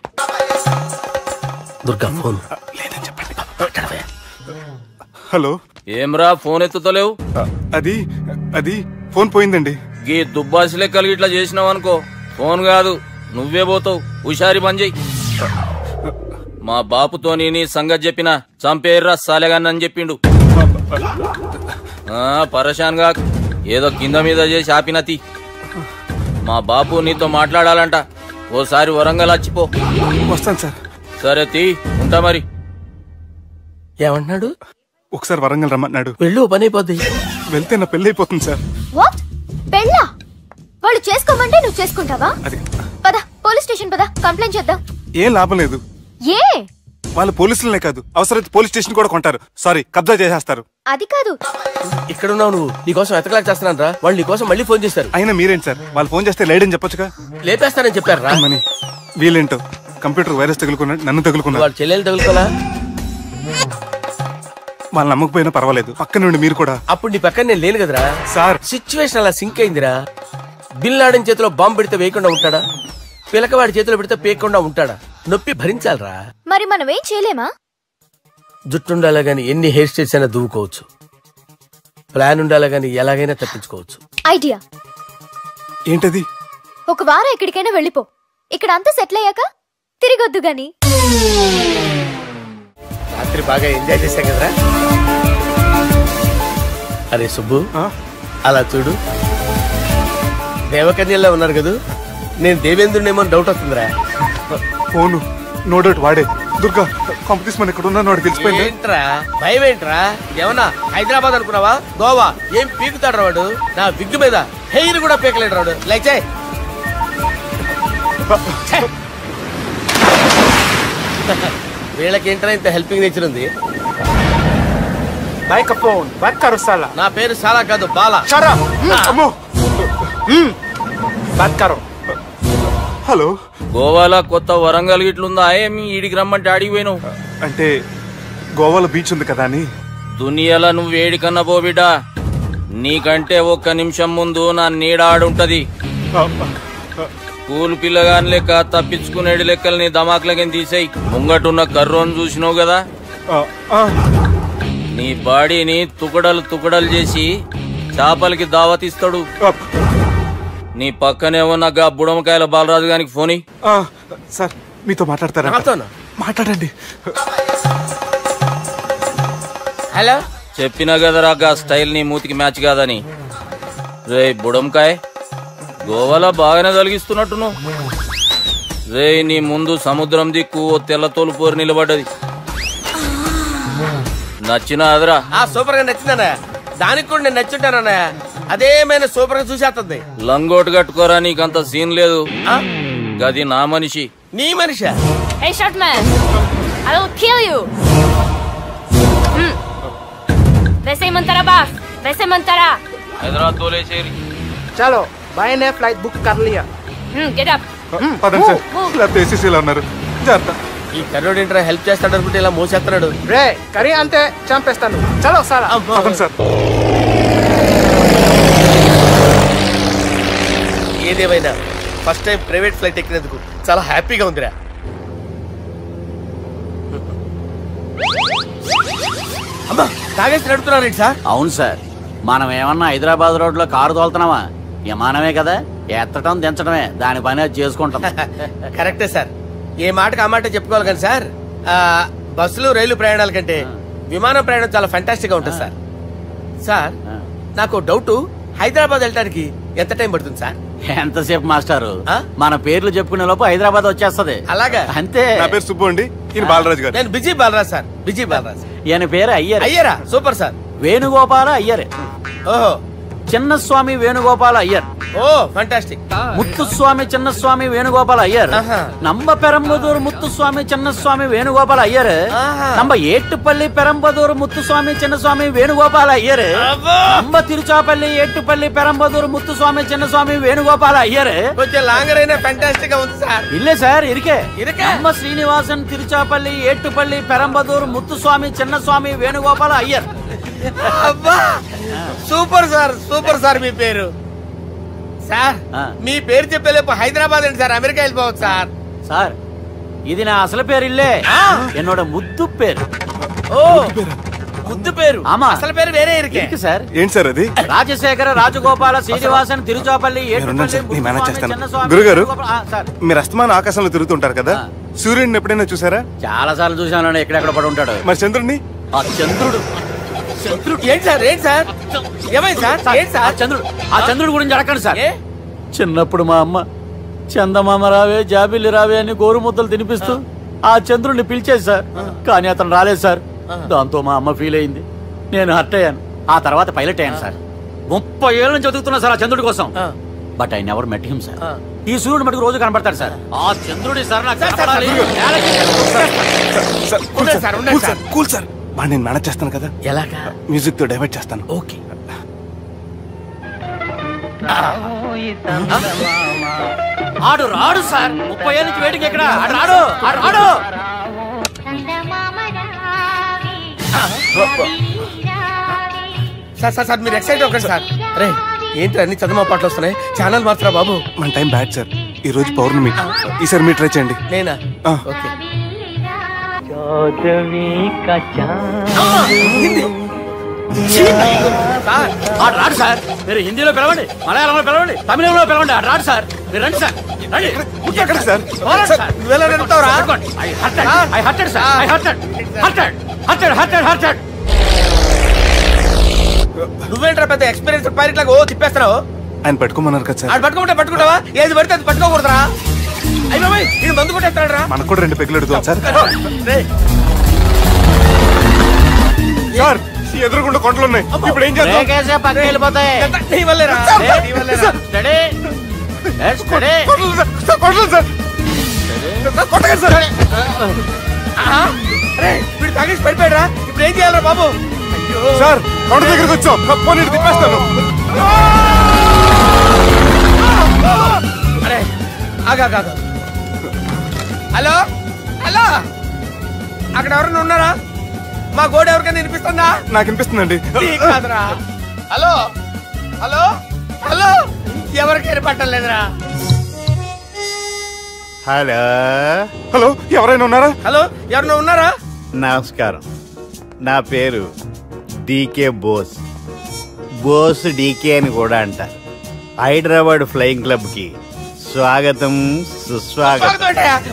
[SPEAKER 7] దుర్గా ఫోన్
[SPEAKER 10] లేదని చెప్పండి. హలో.
[SPEAKER 2] ఏమ్రా ఫోన్ ఎత్తుతలేవు?
[SPEAKER 10] అది అది ఫోన్ పోయిందండి.
[SPEAKER 2] గీ దుబ్బాసి లెక్కలు ఇట్లా చేసినావు అనుకో, ఫోన్ కాదు నువ్వే పోతావు. హుషారి బంద్ చెయ్యి. మా బాపుతో నీ సంగతి చెప్పిన చంపేర్రా సాలెగాన్ని చెప్పిండు. పరేషాన్ గా ఏదో కింద మీద చేసి ఆపినతి. మా బాపు నీతో మాట్లాడాలంట. ఓసారి వరంగల్ వచ్చిపో.
[SPEAKER 10] వస్తాను సార్.
[SPEAKER 2] సరే తీ, ఉంటా మరి.
[SPEAKER 7] ఏమంటున్నాడు?
[SPEAKER 10] ఒకసారి వరంగల్ రమ్మన్నాడు.
[SPEAKER 7] వెళ్ళు, పని అయిపోద్ది.
[SPEAKER 10] వెళ్తే నా పెళ్లి అయిపోతుంది సార్.
[SPEAKER 12] వాట్? పెళ్ళా? వాళ్ళు చేసుకోమంటే నువ్వు చేసుకుంటావా? పద పోలీస్ స్టేషన్ పద, కంప్లైంట్ చేద్దాం.
[SPEAKER 10] ఏం లాభం లేదు.
[SPEAKER 12] ఏ?
[SPEAKER 10] వాళ్ళు పోలీసులనే కాదు, అవసరమైతే పోలీస్ స్టేషన్ కూడా కొంటారు. సారీ, కబ్జా చేసేస్తారు.
[SPEAKER 12] అది కాదు.
[SPEAKER 7] ఇక్కడ ఉన్నావు నువ్వు, నీకోసం ఎతకలేక చేస్తున్నాను రా. వాళ్ళు నీకోసం మళ్ళీ ఫోన్ చేస్తారు.
[SPEAKER 10] అయినా మీరేంటి సార్, వాళ్ళు ఫోన్ చేస్తే లేడని చెప్పొచ్చుగా.
[SPEAKER 7] లేపేస్తానని చెప్పారు రా.
[SPEAKER 10] మని వీళ్ళేంటో కంప్యూటర్ వైరస్ తగులుకున్నాడు, నన్ను తగులుకున్నాడు.
[SPEAKER 7] వాళ్ళ చెల్లెలు తగులుకోలా?
[SPEAKER 10] వాళ్ళు నమ్మకపోయినా పర్వాలేదు, పక్క నుండి మీరు కూడా.
[SPEAKER 7] అప్పుడు నీ పక్కన నేను లేను కదరా
[SPEAKER 10] సార్.
[SPEAKER 7] సిచ్యువేషన్ అలా సింక్ అయిందిరా. బిల్ లాడన్ చేతిలో బాంబు పెడితే వేయకుండా ఉంటాడా? పిలకవాడి చేతిలో పెడితే పేయకుండా ఉంటాడా? నొప్పి భరించాలరా.
[SPEAKER 12] మరి మనం ఏం చేయలేమా?
[SPEAKER 7] జుట్టుండాలా గాని ఎన్ని హెయిర్ స్టైల్స్ అయినా దువ్వుకోవచ్చు. ప్లాన్ ఉండాలా గాని ఎలాగైనా తప్పించుకోవచ్చు.
[SPEAKER 12] ఐడియా
[SPEAKER 10] ఏంటది?
[SPEAKER 12] ఒక వారం ఎక్కడికైనా వెళ్ళిపో. ఇక్కడ అంతా సెటిల్ అయ్యాక తిరిగొద్దు గాని.
[SPEAKER 7] రాత్రి బాగా ఎంజాయ్ చేశాం కదరా. అరే సుబ్బు, అలా చూడు, దేవకన్యల్లో ఉన్నారు కదా. నేను దేవేంద్రునేమో డౌట్ వస్తుందిరా.
[SPEAKER 10] ఫోను నో డౌట్ వాడే. దుర్గా కాంపిటీస్ మన ఇక్కడ ఉన్నా వాడు తెలిసిపోయింది.
[SPEAKER 7] ఏంట్రా భయం ఏంట్రా? ఏమన్నా హైదరాబాద్ అనుకున్నావా? గోవా? ఏం పీకుతాడు వాడు? నా విగ్గు మీద హెయిర్ కూడా పీకలేడు రాడు. లైక్ చేయి. వీళ్ళకేంట్రా ఇంత హెల్పింగ్ నేచర్ ఉంది? నా పేరు సాలా కాదు, బాలా.
[SPEAKER 10] హలో.
[SPEAKER 2] గోవాలో కొత్త వరంగల్ గిట్లుందా? ఏమి ఈడికి రమ్మంటే అడిగి పోయినావు?
[SPEAKER 10] అంటే గోవాలో బీచ్ ఉంది కదా అని.
[SPEAKER 2] దునియాలో నువ్వు వేడికన్నా పో బిడ్డా. నీకంటే ఒక్క నిమిషం ముందు నా నీడ ఆడుంటది. స్కూల్ పిల్లగాని లెక్క తప్పించుకునేడు లెక్కలు నీ దమాకులకి తీసేయి. ముంగటున్న కర్రోని చూసినావు కదా, నీ బాడీని తుకడలు తుకడలు చేసి చేపలకి దావతిస్తాడు. నీ పక్కనే ఉన్న గా బుడమకాయల బాలరాజు గారికి ఫోన్.
[SPEAKER 10] సార్ మీతో మాట్లాడతారా? మాట్లాడండి.
[SPEAKER 7] హలో.
[SPEAKER 2] చెప్పినా కదరా గా స్టైల్ నీ మూతికి మ్యాచ్ కాదని. రే బుడంకాయ్, గోవాలో బాగానే తొలగిస్తున్నట్టు నువ్వు. రే నీ ముందు సముద్రం దిక్కు ఓ తెల్ల తోలు పోరు నిలబడ్డది. నచ్చినా అదరా?
[SPEAKER 7] సూపర్ గా నచ్చిందన్నా. దానికి కూడా నేను నచ్చుంటానన్నా. అదేమైనా సూపర్ గా చూసేస్తుంది.
[SPEAKER 2] లంగోటు కట్టుకోరా, నీకంత సీన్ లేదు. గది నా మనిషి.
[SPEAKER 7] నీ Manisha?
[SPEAKER 12] Hey short man, I will kill you.
[SPEAKER 11] वैसे ही मंतरा बास, वैसे मंतरा।
[SPEAKER 9] हैदराबाद बोले शेरी।
[SPEAKER 13] चलो भाई ने फ्लाइट बुक कर लिया।
[SPEAKER 11] Get up.
[SPEAKER 10] పదండి సార్ లేకపోతే ఏసీసీలో ఉన్నారు జాగ్రత్త.
[SPEAKER 7] ఈ కర్రోడు ఏంట్రా హెల్ప్ చేస్తాడు అనుకుంటే ఇలా మోసేస్తున్నాడు.
[SPEAKER 13] రే కరీ అంతే చంపేస్తాను. చలో సార్.
[SPEAKER 10] పదండి సార్.
[SPEAKER 7] ఏదేమైనా ఫస్ట్ టైం ప్రైవేట్ ఫ్లైట్ ఎక్కినందుకు చాలా హ్యాపీగా ఉందిరా. అమ్మా తాగేసి నడుపుతున్నారేంటి సార్?
[SPEAKER 5] అవును సార్, మనం ఏమన్నా హైదరాబాద్ రోడ్ లో కారు తోలుతున్నామా? విమానమే కదా, ఎత్తటం దించడమే దాని పని అది చేసుకుంటాం.
[SPEAKER 7] కరెక్టే సార్, ఏ మాటకు ఆ మాట చెప్పుకోవాలి కానీ సార్ బస్సులు రైలు ప్రయాణాల కంటే విమానం ప్రయాణం చాలా ఫెంటాస్టిక్ గా ఉంటుంది సార్. సార్ నాకు డౌట్, హైదరాబాద్ వెళ్ళడానికి ఎంత టైం పడుతుంది సార్?
[SPEAKER 5] ఎంతసేపు మాస్టారు, మన పేర్లు చెప్పుకునే లోపు హైదరాబాద్ వచ్చేస్తది.
[SPEAKER 7] అలాగా?
[SPEAKER 5] అంతే.
[SPEAKER 10] నా పేరు సుబ్బు అండి, ఈయన బాలరాజు గారు.
[SPEAKER 7] నేను busy Balaraj sir. Busy Balaraj.
[SPEAKER 5] ఈయన పేరు అయ్యర్.
[SPEAKER 7] అయ్యరా? Super sir.
[SPEAKER 5] వేణుగోపాల అయ్యర్.
[SPEAKER 7] ఓహో.
[SPEAKER 5] చిన్నస్వామి వేణుగోపాల అయ్యర్.
[SPEAKER 7] Oh fantastic.
[SPEAKER 5] ముత్తుస్వామి చిన్నస్వామి వేణుగోపాల అయ్యర్. నంబ పెరంబదూరు ముత్తుస్వామి చిన్నస్వామి వేణుగోపాల అయ్యర్. నంబ ఏట్టుపల్లి పెరంబదూరు ముత్తుస్వామి చిన్నస్వామి వేణుగోపాల అయ్యర్. నంబ తిరుచాపల్లి ఏట్టుపల్లి పెరంబదూరు ముత్తుస్వామి చిన్నస్వామి వేణుగోపాల అయ్యర్.
[SPEAKER 7] కొంచెం లాంగర్ అయినా ఫంటాస్టిక్ గా ఉంది సార్.
[SPEAKER 5] ఇల్లే సార్ ఇరికే. నంబ శ్రీనివాసన్ తిరుచాపల్లి ఏట్టుపల్లి పెరంబదూరు ముత్తుస్వామి చిన్నస్వామి వేణుగోపాల అయ్యర్.
[SPEAKER 7] అబ్బా సూపర్ సార్, సూపర్ సార్. మీ పేరు సార్, మీ పేరు చెప్పేలేపు హైదరాబాద్ అండి సార్, అమెరికా వెళ్ళిపోవచ్చు సార్.
[SPEAKER 5] సార్ ఇది నా అసలు పేరు ఇల్లే, ఎన్నోడ ముద్దు పేరు.
[SPEAKER 7] ఓ ముద్దు పేరు.
[SPEAKER 5] ఆమా
[SPEAKER 7] అసలు పేరు వేరే ఇరికే
[SPEAKER 10] సార్. ఏంటి సార్ అది?
[SPEAKER 5] రాజశేఖర రాజగోపాల శ్రీనివాసన్ తిరుచాపల్లి
[SPEAKER 10] గురుగారు, మీరు అస్తమానం ఆకాశంలో తిరుగుతుంటారు కదా, సూర్యుడిని ఎప్పుడైనా చూసారా?
[SPEAKER 5] చాలా సార్లు చూసాను, ఎక్కడెక్కడ పడి ఉంటాడు.
[SPEAKER 10] మరి చంద్రుడిని?
[SPEAKER 5] ఆ చంద్రుడు.
[SPEAKER 7] ఏంటి సార్? ఏంటి సార్? ఏమైంది సార్? ఏంటి సార్?
[SPEAKER 5] ఆ చంద్రుడు గురించి అడగండి సార్. చిన్నప్పుడు మా అమ్మ చందమామ రావే జాబిల్లి రావే అని గోరు ముద్దలు తినిపిస్తూ ఆ చంద్రుడిని పిలిచేది సార్, కానీ అతను రాలేదు సార్. దాంతో మా అమ్మ ఫీల్ అయింది, నేను హర్ట్ అయ్యాను. ఆ తర్వాత పైలట్ అయ్యాను సార్. 30 ఏళ్ళ నుంచి చదువుతున్నా సార్ ఆ చంద్రుడి కోసం. But I never met him sir. ఈ సూర్యుడు మటుకు రోజు కనబడతాడు సార్. ఆ చంద్రుడి సార్ నాకు
[SPEAKER 10] కూల్ సార్, నేను మేనేజ్ చేస్తాను కదా.
[SPEAKER 7] ఎలాగా?
[SPEAKER 10] మ్యూజిక్ తో డైవర్ట్ చేస్తాను.
[SPEAKER 7] ఓకే.
[SPEAKER 5] ఆడు రాడు సార్, 30 ఏళ్ళ నుంచి వేటికి ఎక్కడ ఆడు రాడు. ఆడు రాడు.
[SPEAKER 7] సార్ సార్ సార్ మీరు ఎక్సైట్ అవ్వకండి సార్. రే ఏంటి అన్ని చదువు పాటలు వస్తున్నాయి, ఛానల్ మాత్రం బాబు.
[SPEAKER 10] మన టైం బ్యాడ్ సార్, ఈ రోజు పౌర్ణమి. ఈసారి మీరు ట్రై చేయండి.
[SPEAKER 7] నేనా? ఓకే.
[SPEAKER 5] ఆడు రాడు సార్, మీరు హిందీలో పిలవండి, మలయాళంలో పిలవండి, తమిళంలో పిలవండి, ఆడు రాడు సార్. మీరు రండి సార్, రండి.
[SPEAKER 10] ఎక్కడ సార్?
[SPEAKER 7] నువ్వేంట్రా పెద్ద ఎక్స్పీరియన్స్ పైలట్ లాగా ఓ తిప్పేస్తున్నావు?
[SPEAKER 10] ఆయన పట్టుకోమన్నారు కదా సార్.
[SPEAKER 7] ఆడు పట్టుకుంటే పట్టుకుంటావా? ఏది పడితే అది పట్టుకోకూడదురా. అయ్యి బాబాయ్ నేను మందు కొట్టేస్తాడు రా.
[SPEAKER 10] మనకు కూడా 2 పెగ్గులు ఎడుతాం సార్. సార్ ఎదురుకుండా కొండలు ఉన్నాయి, ఇప్పుడు ఏం చేద్దాం?
[SPEAKER 7] వీడు తాగేసి పడిపోయారా? ఇప్పుడు ఏం చేయాలరా బాబు?
[SPEAKER 10] సార్ కొండ దగ్గరకు వచ్చాం, పోనీ తిప్పేస్తాను.
[SPEAKER 7] అరే ఆగా. హలో హలో, అక్కడ ఎవరైనా ఉన్నారా? మా గోడ ఎవరికైనా వినిపిస్తుందా?
[SPEAKER 10] నాకు వినిపిస్తుందండి.
[SPEAKER 7] కాదురా. హలో హలో హలో, ఎవరికి వినపట్టలేదురా.
[SPEAKER 14] హలో
[SPEAKER 10] హలో, ఎవరైనా ఉన్నారా?
[SPEAKER 7] హలో ఎవరైనా ఉన్నారా?
[SPEAKER 14] నమస్కారం, నా పేరు డీకే బోస్. బోస్ డీకే అని కూడా అంటారు. హైదరాబాద్ ఫ్లయింగ్ క్లబ్ కి స్వాగతం సుస్వాగతం.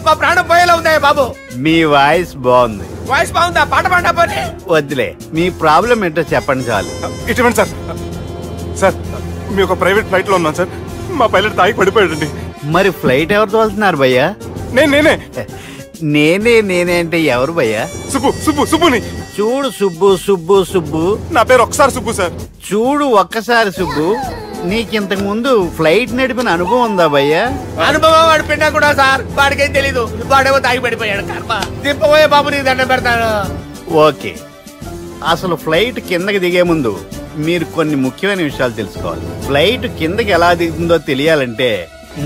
[SPEAKER 7] మా ప్రాణం పోయేలా ఉందా బాబు?
[SPEAKER 14] మీ వాయిస్ బాగుంది.
[SPEAKER 7] వాయిస్ బాగుందా? పాట పాడా పోనీ.
[SPEAKER 14] వద్దులే, మీ ప్రాబ్లం ఏంటో చెప్పండి చాలు.
[SPEAKER 10] ఇటువంటి సార్, సార్ మీ ఒక ప్రైవేట్ ఫ్లైట్ లో ఉన్నాం సార్, మా పైలట్ తాగి పడిపోయాడండి.
[SPEAKER 14] మరి ఫ్లైట్ ఎవరు తోలుతున్నారు భయ్యా?
[SPEAKER 10] నేనే
[SPEAKER 14] నేనే అంటే ఎవరు భయ్యా?
[SPEAKER 10] సుబ్బుని.
[SPEAKER 14] చూడు సుబ్బు,
[SPEAKER 10] నా పేరు ఒకసారి సుబ్బు సార్.
[SPEAKER 14] చూడు ఒక్కసారి సుబ్బు, నీకింతకు ముందు ఫ్లైట్ నడిపిన అనుభవం ఉందా భయ్యా?
[SPEAKER 7] అనుభవం వాడు పిన్నా కూడా సార్, వాడికేం తెలీదు. వాడేమో తాగి పడిపోయాడు. కర్మ. దింపబోయే బాబు నీకు దండం పెడతాను.
[SPEAKER 14] ఓకే, అసలు ఫ్లైట్ కిందకి దిగే ముందు మీరు కొన్ని ముఖ్యమైన విషయాలు తెలుసుకోవాలి. ఫ్లైట్ కిందకి ఎలా దిగుతుందో తెలియాలంటే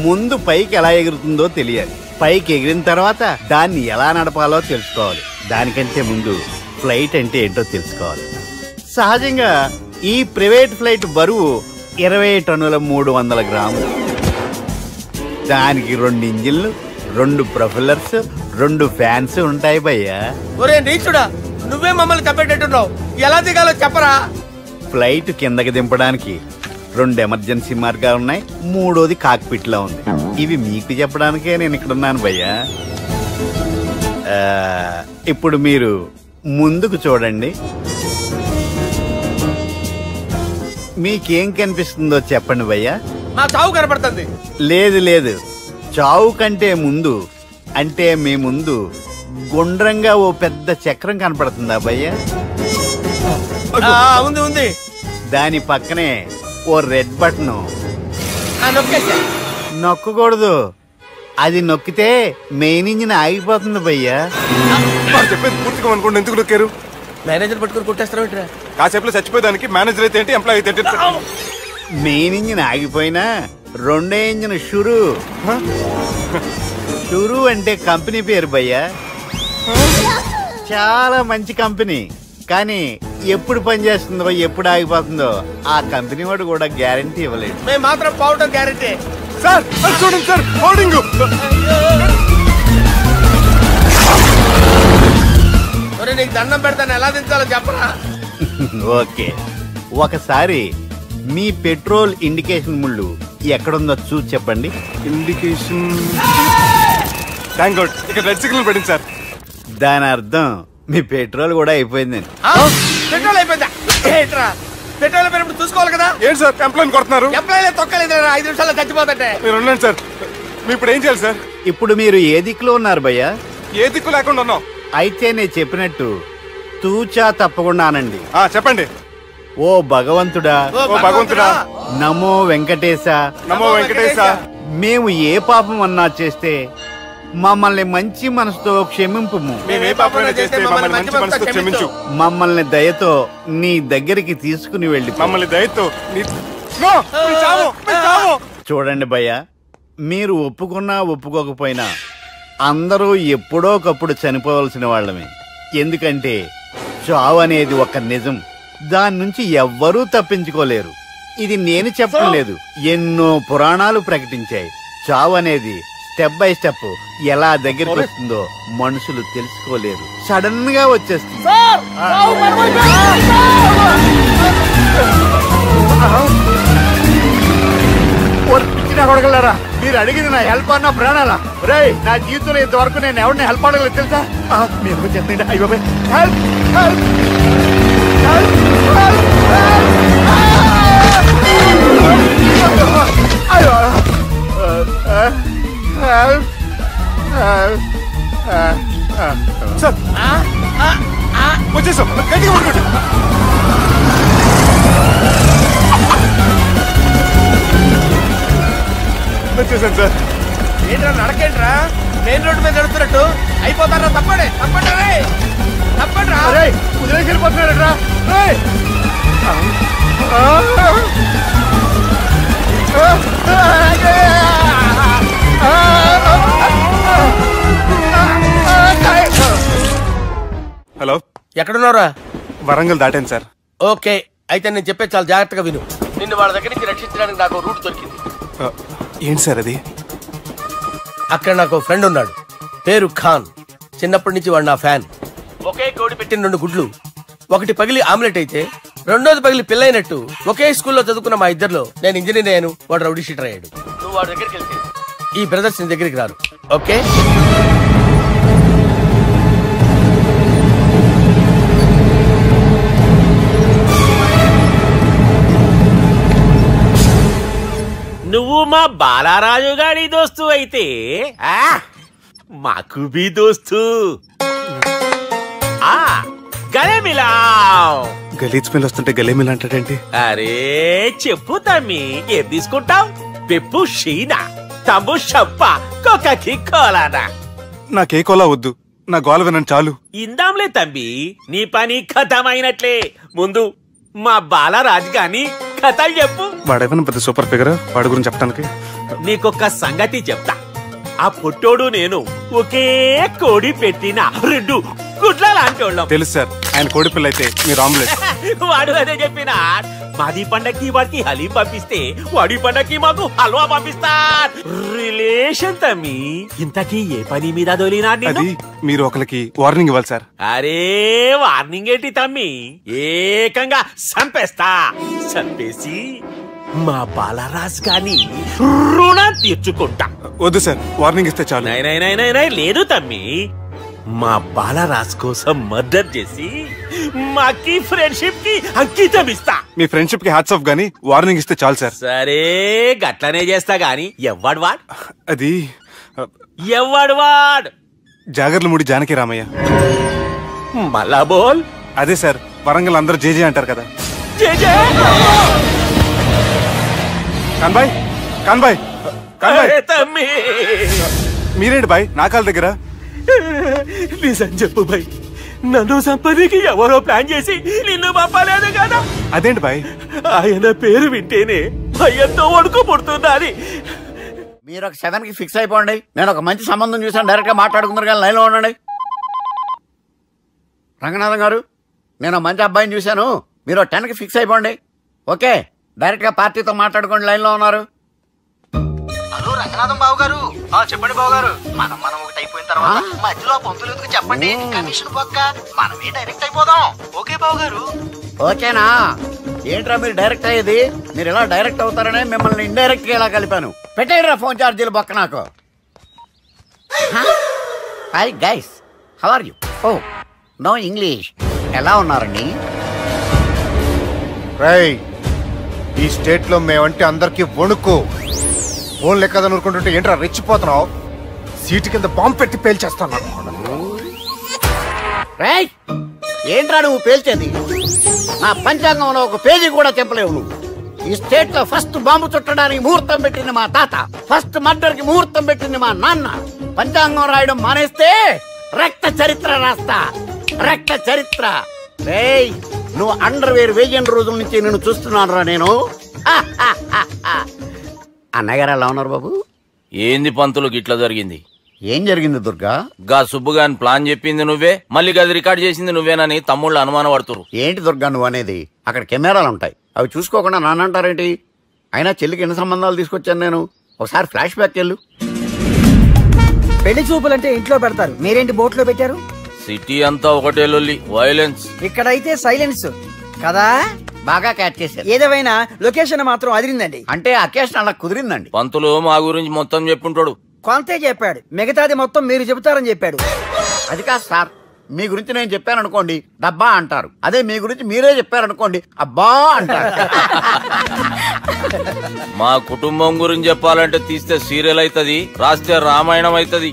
[SPEAKER 14] ముందు పైకి ఎలా ఎగురుతుందో తెలియాలి. పైకి ఎగిరిన తర్వాత దాన్ని ఎలా నడపాలో తెలుసుకోవాలి. దానికంటే ముందు ఫ్లైట్ అంటే ఏంటో తెలుసుకోవాలి. సహజంగా ఈ ప్రైవేట్ ఫ్లైట్ బరువు 20 టన్నుల 300 గ్రాములు. దానికి 2 ఇంజిన్లు, 2 ప్రొపెల్లర్స్, 2 ఫ్యాన్స్ ఉంటాయి భయ్యా.
[SPEAKER 7] ఒరే నీచుడా, నువ్వే మమ్మల్ని తప్పేటట్టున్నావు. ఎలా దిగాలో చెప్పరా?
[SPEAKER 14] ఫ్లైట్ కిందకి దింపడానికి 2 ఎమర్జెన్సీ మార్గాలు ఉన్నాయి. 3వది కాక్పిట్ లో ఉంది. ఇవి మీకు చెప్పడానికే నేను ఇక్కడ ఉన్నాను భయ్యా. ఇప్పుడు మీరు ముందుకు చూడండి. మీకేం కనిపిస్తుందో చెప్పండి భయ్యా.
[SPEAKER 7] మా చావు కనపడుతుంది.
[SPEAKER 14] లేదు, చావు కంటే ముందు అంటే మీ ముందు గుండ్రంగా ఓ పెద్ద చక్రం కనపడుతుందా భయ్యా?
[SPEAKER 7] ఉంది.
[SPEAKER 14] దాని పక్కనే ఓ రెడ్ బటన్. నొక్కకూడదు. అది నొక్కితే మెయిన్ ఇంజిన్ ఆగిపోతుంది భయ్యా.
[SPEAKER 10] చెప్పేది పూర్తిగా అనుకోండి. ఎందుకు నొక్కారు?
[SPEAKER 7] మేనేజర్ పట్టుకుని కొట్టేస్తారా?
[SPEAKER 10] కాసేపులో చచ్చిపోయేదానికి మేనేజర్ అయితే ఏంటి, ఎంప్లాయ్ అయితే ఏంటి?
[SPEAKER 14] మెయిన్ ఇంజిన్ ఆగిపోయినా 2వ ఇంజిన్ షురు అంటే కంపెనీ పేరు భయ్యా. చాలా మంచి కంపెనీ. కానీ ఎప్పుడు పనిచేస్తుందో ఎప్పుడు ఆగిపోతుందో ఆ కంపెనీ వాడు కూడా గ్యారంటీ ఇవ్వలేదు.
[SPEAKER 7] మేము మాత్రం పోవటం గ్యారంటీ.
[SPEAKER 10] సార్ చూడండి సార్, హోర్డింగ్.
[SPEAKER 7] నీకు దండం పెడతాను, ఎలా దించాలో చెప్పరా?
[SPEAKER 14] ఓకే, ఒకసారి మీ పెట్రోల్ ఇండికేషన్ ముళ్ళు ఎక్కడుందో చూసి చెప్పండి.
[SPEAKER 10] ఇండికేషన్ థ్యాంక్ గాడ్, ఇక్కడ రెడ్ సిగ్నల్ పడింది సార్.
[SPEAKER 14] దాని అర్థం మీ పెట్రోల్ కూడా అయిపోయిందండి.
[SPEAKER 7] పెట్రోల్ అయిపోయిందా? పెట్రోల్ అయిపోయినప్పుడు చూసుకోవాలి కదా.
[SPEAKER 10] ఏంటి సార్ ఎంప్లాయ్ కొడుతున్నారు?
[SPEAKER 7] ఎంప్లాయ్ తొక్కలేదు, 5 నిమిషాల్లో చచ్చిపోతుంటే.
[SPEAKER 10] మీరు ఉండండి సార్. మీరు ఇప్పుడు ఏం చేయాలి సార్?
[SPEAKER 14] ఇప్పుడు మీరు ఏ దిక్కులో ఉన్నారు భయ్యా?
[SPEAKER 10] ఏ దిక్కు లేకుండా ఉన్నాం.
[SPEAKER 14] అయితే నేను చెప్పినట్టు తూచా తప్పకుండా అనండి.
[SPEAKER 10] చెప్పండి.
[SPEAKER 14] ఓ భగవంతుడా, నమో వెంకటేశ,
[SPEAKER 10] నమో వెంకటేశ.
[SPEAKER 14] మేము ఏ పాపం అన్నా చేస్తే మమ్మల్ని మంచి మనసుతో క్షమింపు. మమ్మల్ని దయతో నీ దగ్గరికి తీసుకుని వెళ్ళి
[SPEAKER 10] మమ్మల్ని దయతో
[SPEAKER 14] చూడండి భయ్యా, మీరు ఒప్పుకున్నా ఒప్పుకోకపోయినా అందరూ ఎప్పుడో ఒకప్పుడు చనిపోవలసిన వాళ్ళమే. ఎందుకంటే చావు అనేది ఒక నిజం. దాని నుంచి ఎవ్వరూ తప్పించుకోలేరు. ఇది నేను చెప్పడం లేదు, ఎన్నో పురాణాలు ప్రకటించాయి. చావు అనేది స్టెప్ బై స్టెప్ ఎలా దగ్గరికి వస్తుందో మనుషులు తెలుసుకోలేరు. సడన్ గా వచ్చేస్తుంది. కొడగలరా, మీరు అడిగింది నా హెల్ప్ అన్న ప్రాణాలా? రే, నా జీవితంలో ఇంతవరకు నేను ఎవరిని హెల్ప్ అడగలేదు తెలుసా? మీరు చెప్పండి. అయ్యో హెల్ప్ హెల్ప్
[SPEAKER 10] వచ్చేసాం. గట్టిగా పట్టుకోండి. వచ్చేసాను సార్.
[SPEAKER 7] ఏంట్రా నడకేంట్రా? మెయిన్ రోడ్డు మీద నడుస్తున్నట్టు అయిపోతారా? తప్పండి తప్పండి రా.
[SPEAKER 14] వదిలేసి వెళ్ళిపోతున్నాడరా.
[SPEAKER 10] హలో,
[SPEAKER 7] ఎక్కడున్నారా?
[SPEAKER 10] వరంగల్ దాటాను సార్.
[SPEAKER 7] ఓకే, అయితే నేను చెప్పే చాలా జాగ్రత్తగా విను. నిన్ను వాళ్ళ దగ్గర నుంచి రక్షించడానికి నాకు రూట్ దొరికింది.
[SPEAKER 10] ఏంటి సార్ అది?
[SPEAKER 7] అక్కడ నాకు ఫ్రెండ్ ఉన్నాడు, పేరు ఖాన్. చిన్నప్పటి నుంచి వాడు నా ఫ్యాన్. ఒకే కోడి పెట్టిన 2 గుడ్లు, ఒకటి పగిలి ఆమ్లెట్ అయితే 2వది పగిలి పిల్లైనట్టు ఒకే స్కూల్లో చదువుకున్న మా ఇద్దరిలో నేను ఇంజనీర్ అయ్యాను, వాడు రౌడీ షీటర్ అయ్యాడు. నువ్వు వాడి దగ్గరికి వెళ్తే ఈ బ్రదర్స్ నీ దగ్గరికి రారు. ఓకే,
[SPEAKER 15] నువ్వు మా బాలారాజు గారి దోస్తు అయితే మాకు బి దోస్తు. గలే మిలావ్.
[SPEAKER 10] గలీజ్ స్మెల్ వస్తుంటే గలే మిలా అంటాడేంటి?
[SPEAKER 15] అరే చెప్పు తమ్మి, ఏం తీసుకుంటావు? పెప్పు షీనా, తమ్ము షప్ప, కోకకి కోలానా?
[SPEAKER 10] నాకే కోలా వద్దు, నా గోల వినండి చాలు.
[SPEAKER 15] ఇందాంలే తంబి, నీ పని కథమైనట్లే. ముందు మా బాలరాజు గాని కథలు చెప్పు.
[SPEAKER 10] వాడేమన్నా పెద్ద సూపర్ ఫిగర్, వాడి గురించి చెప్పడానికి.
[SPEAKER 15] నీకొక్క సంగతి చెప్తా. ఆ పుట్టోడు నేను ఒకే కోడి పెట్టిన 2 గుడ్ల లాంటి వాళ్ళం.
[SPEAKER 10] తెలుసు సార్, ఆయన కోడి పిల్ల అయితే మీరు ఆమ్లెట్.
[SPEAKER 15] వాడు అదే చెప్పిన. మాది పండక్కి వాడికి హలీం పంపిస్తే వాడి పండక్కి మాకు హల్వా పంపిస్తా. రిలేషన్ తమ్మి. ఇంతకీ ఏ పని మీద దొలినాడు?
[SPEAKER 10] అది మీరు ఒకరికి వార్నింగ్ ఇవ్వాలి సార్.
[SPEAKER 15] అరే వార్నింగ్ ఏంటి తమ్మి, ఏకంగా చంపేస్తా. చంపేసి మా బాలరాజ్ గాని రుణం తీర్చుకుంటా.
[SPEAKER 10] వద్దు సార్, వార్నింగ్ ఇస్తే చాలు.
[SPEAKER 15] లేదు తమ్మి, మా బాలరాజ్ కోసం మర్డర్ చేసి మాకి ఫ్రెండ్షిప్ కి అంకితం ఇస్తా.
[SPEAKER 10] మీ ఫ్రెండ్షిప్ కి హ్యాట్స్ ఆఫ్ గానీ వార్నింగ్ ఇస్తే చాలు సార్.
[SPEAKER 15] సరే గట్లనే చేస్తా గాని ఎవ్వడు వాడ్?
[SPEAKER 10] అది
[SPEAKER 15] ఎవ్వడు వాడ్?
[SPEAKER 10] జాగర్లమూడి జానకి రామయ్య.
[SPEAKER 15] మళ్ళా బోల్.
[SPEAKER 10] అదే సార్, వరంగల్ అందరూ జేజే అంటారు కదా.
[SPEAKER 15] జేజే
[SPEAKER 10] కాన్బాయ్, కాన్బాయ్, కాన్బాయ్.
[SPEAKER 15] తమ్మి
[SPEAKER 10] మీరేంటి బాయ్ నా కాళ్ళ దగ్గర?
[SPEAKER 15] నిజం చెప్పు బాయ్, నన్ను సంపదికి ఎవరో ప్లాన్ చేసి నిన్ను పంపలేదు కదా.
[SPEAKER 10] అదేంటి బాయ్?
[SPEAKER 15] ఆయన పేరు వింటేనే భయంతో వణుకు పుడుతున్నది.
[SPEAKER 5] మీరు ఒక 7కి ఫిక్స్ అయిపోండి. నేను ఒక మంచి సంబంధం చూసాను, డైరెక్ట్ గా మాట్లాడుకుందరు కానీ లైన్లో ఉండండి. రంగనాథం గారు, నేను మంచి అబ్బాయిని చూశాను, మీరు 10కి ఫిక్స్ అయిపోండి. ఓకే, డైరెక్ట్ గా పార్టీతో మాట్లాడుకోండి. లైన్ లో ఉన్నారు.
[SPEAKER 8] హలో రంగనాథం బాబు గారు. చెప్పండి బాబు గారు. మనం ఒకటి అయిపోయిన తర్వాత మధ్యలో పంతులు ఎందుకు చెప్పండి, కమిషన్ పక్క మనమే డైరెక్ట్ అయిపోదాం. ఓకే బాబు గారు.
[SPEAKER 5] ఓకేనా? ఏంట్రా మీరు డైరెక్ట్ అయ్యేది? మీరు ఇలా డైరెక్ట్ అవుతారనే మిమ్మల్ని ఇండైరెక్ట్ గా ఇలా కలిపాను. పెట్టేయరా ఫోన్ ఛార్జీలు బొక్క నాకు. Hi guys, how are you? Oh no English. ఎలా ఉన్నారండి?
[SPEAKER 16] రేయ్, ఈ స్టేట్ లో మేమంటే అందరికి వణుకు. ఫోన్ లెక్క అనుకుంటుంటే ఏంట్రా రెచ్చిపోతున్నావు? సీటు కింద బాంబు పెట్టి పేల్చేస్తాను.
[SPEAKER 5] రేయ్, ఏంట్రా నువ్వు పేల్చేది? నా పంచాంగంలో ఒక పేజీ కూడా చెప్పలేవు నువ్వు. ఈ స్టేట్ లో ఫస్ట్ బాంబు చుట్టడానికి ముహూర్తం పెట్టింది మా తాత, ఫస్ట్ మర్డర్ కి ముహూర్తం పెట్టింది మా నాన్న. పంచాంగం రాయడం మానేస్తే రక్త చరిత్ర రాస్తా, రక్త చరిత్ర. రేయ్, నువ్వు అండర్వేర్ వేయని రోజుల నుంచి నేను చూస్తున్నాను రా నేను. అన్నగారు ఎలా ఉన్నారు బాబు?
[SPEAKER 17] ఏంది పంతులు గిట్లా జరిగింది?
[SPEAKER 5] ఏం జరిగింది దుర్గా?
[SPEAKER 17] గా సుబ్బుగాని ప్లాన్ చెప్పింది నువ్వే, మళ్ళీ గది రికార్డ్ చేసింది నువ్వేనని తమ్ముళ్ళు అనుమానం పడుతురు.
[SPEAKER 5] ఏంటి దుర్గా నువ్వు అనేది? అక్కడ కెమెరాలు ఉంటాయి, అవి చూసుకోకుండా నానంటారేంటి? అయినా చెల్లికి ఎన్ని సంబంధాలు తీసుకొచ్చాను నేను. ఒకసారి ఫ్లాష్ బ్యాక్ వెళ్ళు.
[SPEAKER 18] పెళ్లి చూపులంటే ఇంట్లో పెడతారు, మీరేంటి బోట్లో పెట్టారు?
[SPEAKER 17] సిటీ అంతా ఒకటే లొల్లి, వైలెన్స్.
[SPEAKER 18] ఇక్కడైతే సైలెన్స్ కదా.
[SPEAKER 5] బాగా క్యాచ్ చేశారు.
[SPEAKER 18] ఏదేమైనా లొకేషన్ మాత్రం అదిరిందండి.
[SPEAKER 5] అంటే అకేషన్ అలా కుదిరిందండి.
[SPEAKER 17] పంతులు మా గురించి మొత్తం చెప్పుంటాడు.
[SPEAKER 18] కొంతే చెప్పాడు, మిగతాది మొత్తం మీరు చెబుతారని చెప్పాడు.
[SPEAKER 5] అది కాదు సార్, మీ గురించి నేను చెప్పాను అనుకోండి డబ్బా అంటారు, అదే మీ గురించి మీరే చెప్పారనుకోండి అబ్బా అంటారు.
[SPEAKER 17] మా కుటుంబం గురించి చెప్పాలంటే తీస్తే సీరియల్ అవుతుంది, రాస్తే రామాయణం అవుతుంది.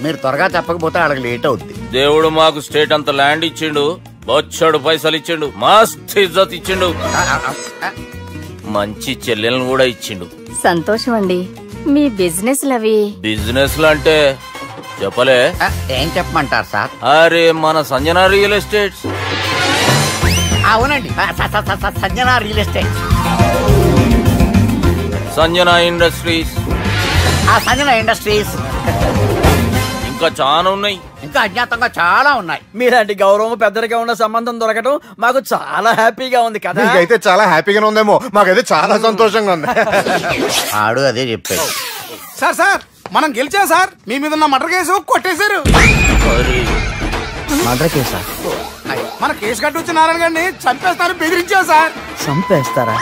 [SPEAKER 5] మీరు త్వరగా చెప్పకపోతే వాళ్ళకి లేట్ అవుద్ది.
[SPEAKER 17] దేవుడు మాకు స్టేట్ అంత ల్యాండ్ ఇచ్చిండు, బొచ్చడు పైసలు ఇచ్చిండు, మస్త్ ఇజ్జత్ ఇచ్చిండు, మంచి చెల్లెలను కూడా ఇచ్చిండు.
[SPEAKER 6] సంతోషం అండి. మీ బిజినెస్ లవి
[SPEAKER 17] బిజినెస్ అంటే చెప్పలే.
[SPEAKER 5] ఏం చెప్పమంటారు సార్?
[SPEAKER 17] అరే మన సంజన రియల్ ఎస్టేట్స్.
[SPEAKER 5] అవునండి, Sanjana real estate,
[SPEAKER 17] Sanjana industries,
[SPEAKER 5] Sanjana industries.
[SPEAKER 17] ఇంకా చాలా ఉన్నాయి,
[SPEAKER 5] ఇంకా అజ్ఞాతంగా చాలా ఉన్నాయి.
[SPEAKER 18] మీలాంటి గౌరవం పెద్దరిగా ఉన్న సంబంధం దొరకడం మాకు చాలా హ్యాపీగా ఉంది కదా.
[SPEAKER 16] మీకైతే చాలా హ్యాపీగానే ఉందేమో, మాకైతే చాలా సంతోషంగా ఉంది.
[SPEAKER 5] ఆడు అదే చెప్పాడు.
[SPEAKER 3] సార్ సార్ మనం గెలిచాం సార్, మీ మీద ఉన్న మర్డర్ కేసు కొట్టేశారు.
[SPEAKER 18] మర్డర్ కేసా?
[SPEAKER 3] మన కేసు కట్టి వచ్చి నారాయణ గారిని చంపేస్తారు బెదిరించాం సార్.
[SPEAKER 18] చంపేస్తారా?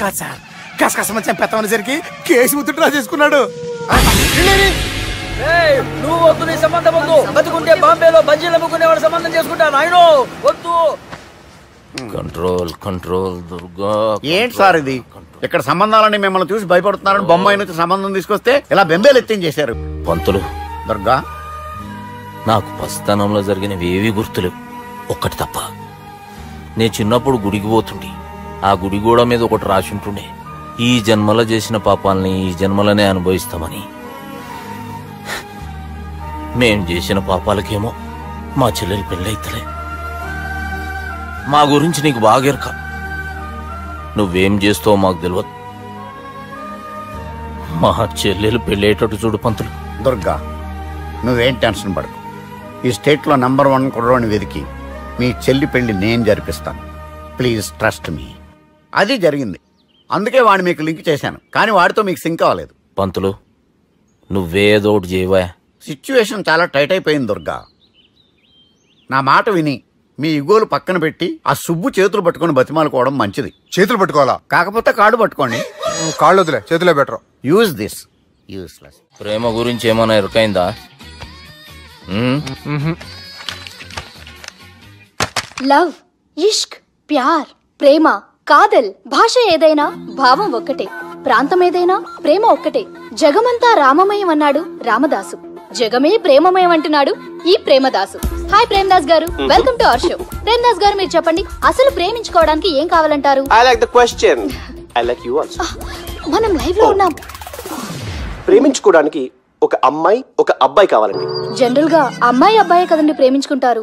[SPEAKER 3] కాదు సార్, కసకసమని చంపేస్తామనేసరికి కేసు ముద్దుట్రా చేసుకున్నాడు.
[SPEAKER 18] నువ్వు వద్దు, నీ సంబంధం వద్దు. బతుకుంటే బాంబేలో బజ్జీలు అమ్ముకునే వాడు సంబంధం చేసుకుంటా నాయనో, వద్దు.
[SPEAKER 17] Control control Durga.
[SPEAKER 5] ఏంటి సార్ ఇది? ఇక్కడ సంబంధాలని మిమ్మల్ని చూసి భయపడుతున్నారని బొమ్మాయి నుంచి సంబంధం తీసుకొస్తే ఇలా బెంబేలు ఎత్తించేశారు.
[SPEAKER 17] పంతులు
[SPEAKER 5] దుర్గా,
[SPEAKER 17] నాకు పసితనంలో జరిగినవి ఏవి గుర్తులేవు, ఒక్కటి తప్ప. నేను చిన్నప్పుడు గుడికి పోతుండే, ఆ గుడి గోడ మీద ఒకటి రాసి ఉంటుండే, ఈ జన్మలో చేసిన పాపాలని ఈ జన్మలోనే అనుభవిస్తామని. మేం చేసిన పాపాలకేమో మా చెల్లెలు పెళ్ళైతలే. మా గురించి నీకు బాగెరక. నువ్వేం చేస్తావో మాకు తెలియదు. మా చెల్లెలు పెళ్ళేటట్టు చూడు పంతులు.
[SPEAKER 14] దుర్గా, నువ్వేం టెన్షన్ పడకు. ఈ స్టేట్లో నంబర్ 1 కుర్రోని వెతికి మీ చెల్లి పెళ్లి నేను జరిపిస్తాను. Please trust me. అది జరిగింది, అందుకే వాడిని మీకు లింక్ చేశాను. కానీ వాడితో మీకు సింక్ అవ్వలేదు.
[SPEAKER 17] పంతులు, నువ్వేదో ఒకటి చేయవా.
[SPEAKER 14] సిచ్యువేషన్ చాలా టైట్ అయిపోయింది దుర్గా. నా మాట విని మీ ఇగోలు పక్కన పెట్టి ఆ సుబ్బు చేతులు పట్టుకొని బతిమాలుకోవడం మంచిది.
[SPEAKER 16] చేతులు పట్టుకోవాలా?
[SPEAKER 14] కాకపోతే కాడు పట్టుకోండి.
[SPEAKER 16] కాళ్ళు వదిలే, చేతులే బెటర్.
[SPEAKER 14] Use this. యూస్లెస్.
[SPEAKER 17] ప్రేమ గురించి ఏమైనా ఎరుకైందా?
[SPEAKER 12] లవ్, ఇష్క్, ప్యార్, ప్రేమ, కాదల్ భాష ఏదైనా భావం ఒక్కటే, ప్రాంతం ఏదైనా ప్రేమ ఒక్కటే. జగమంతా రామమయం అన్నాడు రామదాసు, జగమే ప్రేమమయం అంటున్నాడు ఈ ప్రేమదాసు. హాయ్ ప్రేమదాస్ గారు, welcome to our show. Premadasa గారు, మీరు చెప్పండి, అసలు ప్రేమించుకోవడానికి ఏం కావాలంటారు?
[SPEAKER 19] I like the question. I like you also.
[SPEAKER 12] మనం లైవ్ లో ఉన్నాం.
[SPEAKER 19] ప్రేమించుకోవడానికి ఒక అమ్మాయి ఒక అబ్బాయి కావాలండి.
[SPEAKER 12] జనరల్ గా అమ్మాయి అబ్బాయి కదండి ప్రేమించుకుంటారు.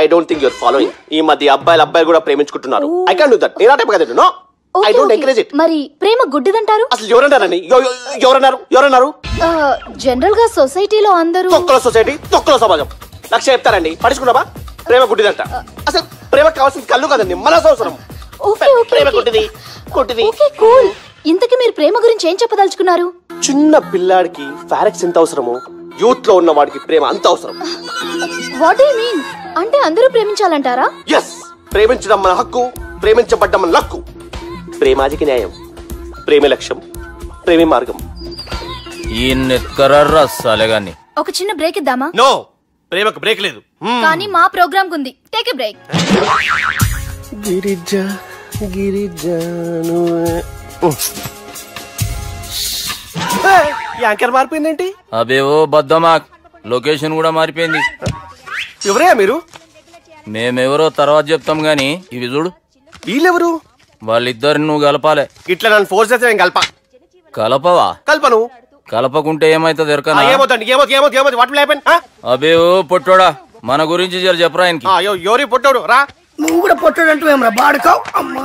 [SPEAKER 19] I don't think your following. ఈ మధ్య అబ్బాయిలు కూడా ప్రేమించుకుంటున్నారు. I can't do that. నేను ఆ టైప్ కదండి. No, I don't encourage it.
[SPEAKER 12] మరి ప్రేమ గుడ్డిదంటారు?
[SPEAKER 19] అసలు ఎవరన్నారండి? ఎవరన్నారు?
[SPEAKER 12] జనరల్ గా సొసైటీలో అందరూ
[SPEAKER 19] తొక్కల సొసైటీ, తొక్కల సమాజం లక్ష చెప్తారండి. పడుచుకున్నావా? ప్రేమ గుడ్డిదంట. అసలు ప్రేమ కావాల్సింది కళ్ళు కదండి, మనసు అవసరం. ప్రేమ గుడ్డిది.
[SPEAKER 12] కూల్. ఇంతకీ మీరు ప్రేమ గురించి ఏం చెప్పదలుచుకున్నారు?
[SPEAKER 19] చిన్న పిల్లాడికి ఫారెక్స్ ఎంత అవసరమో యూత్ లో ఉన్న వాడికి ప్రేమ అంత అవసరం.
[SPEAKER 12] What do you mean? అంటే అందరూ ప్రేమించాలంటారా?
[SPEAKER 19] yes, ప్రేమించడం మన హక్కు, ప్రేమించబడ్డం మన లక్కు. ప్రేమాజికి న్యాయం, ప్రేమ లక్ష్యం, ప్రేమ మార్గం.
[SPEAKER 17] ఈ నెత్కరర్రా సాలేగాని.
[SPEAKER 12] ఒక చిన్న బ్రేక్ ఇద్దామా?
[SPEAKER 19] నో, ప్రేమకు బ్రేక్ లేదు.
[SPEAKER 12] కానీ మా ప్రోగ్రామ్ ఉంది. Take a break.
[SPEAKER 19] గిరిజాను యాంకర్ మారిపోయిందేంటి?
[SPEAKER 17] అబేవో బద్దమా, లొకేషన్ కూడా మారిపోయింది.
[SPEAKER 19] ఎవరయ్యా మీరు?
[SPEAKER 17] మేమెవరో తర్వాత చెప్తాం గాని ఇవి చూడు.
[SPEAKER 19] వీళ్ళెవరు?
[SPEAKER 17] వాళ్ళిద్దరిని నువ్వు కలపాలే.
[SPEAKER 19] ఇట్లా నన్ను ఫోర్స్ చేస్తే నేను కలపా.
[SPEAKER 17] కలపవా?
[SPEAKER 19] కల్పను.
[SPEAKER 17] కలపకుంటే ఏమైతుంది ఎరకనా? అబేవో పొట్టోడా, మన గురించి జర చెప్పరా ఆయనకి.
[SPEAKER 19] ఎవరి పొట్టోడు రా.
[SPEAKER 7] నువ్వు కూడా పొట్టోడు అంటూ ఏమరా బాడుకావు. అమ్మా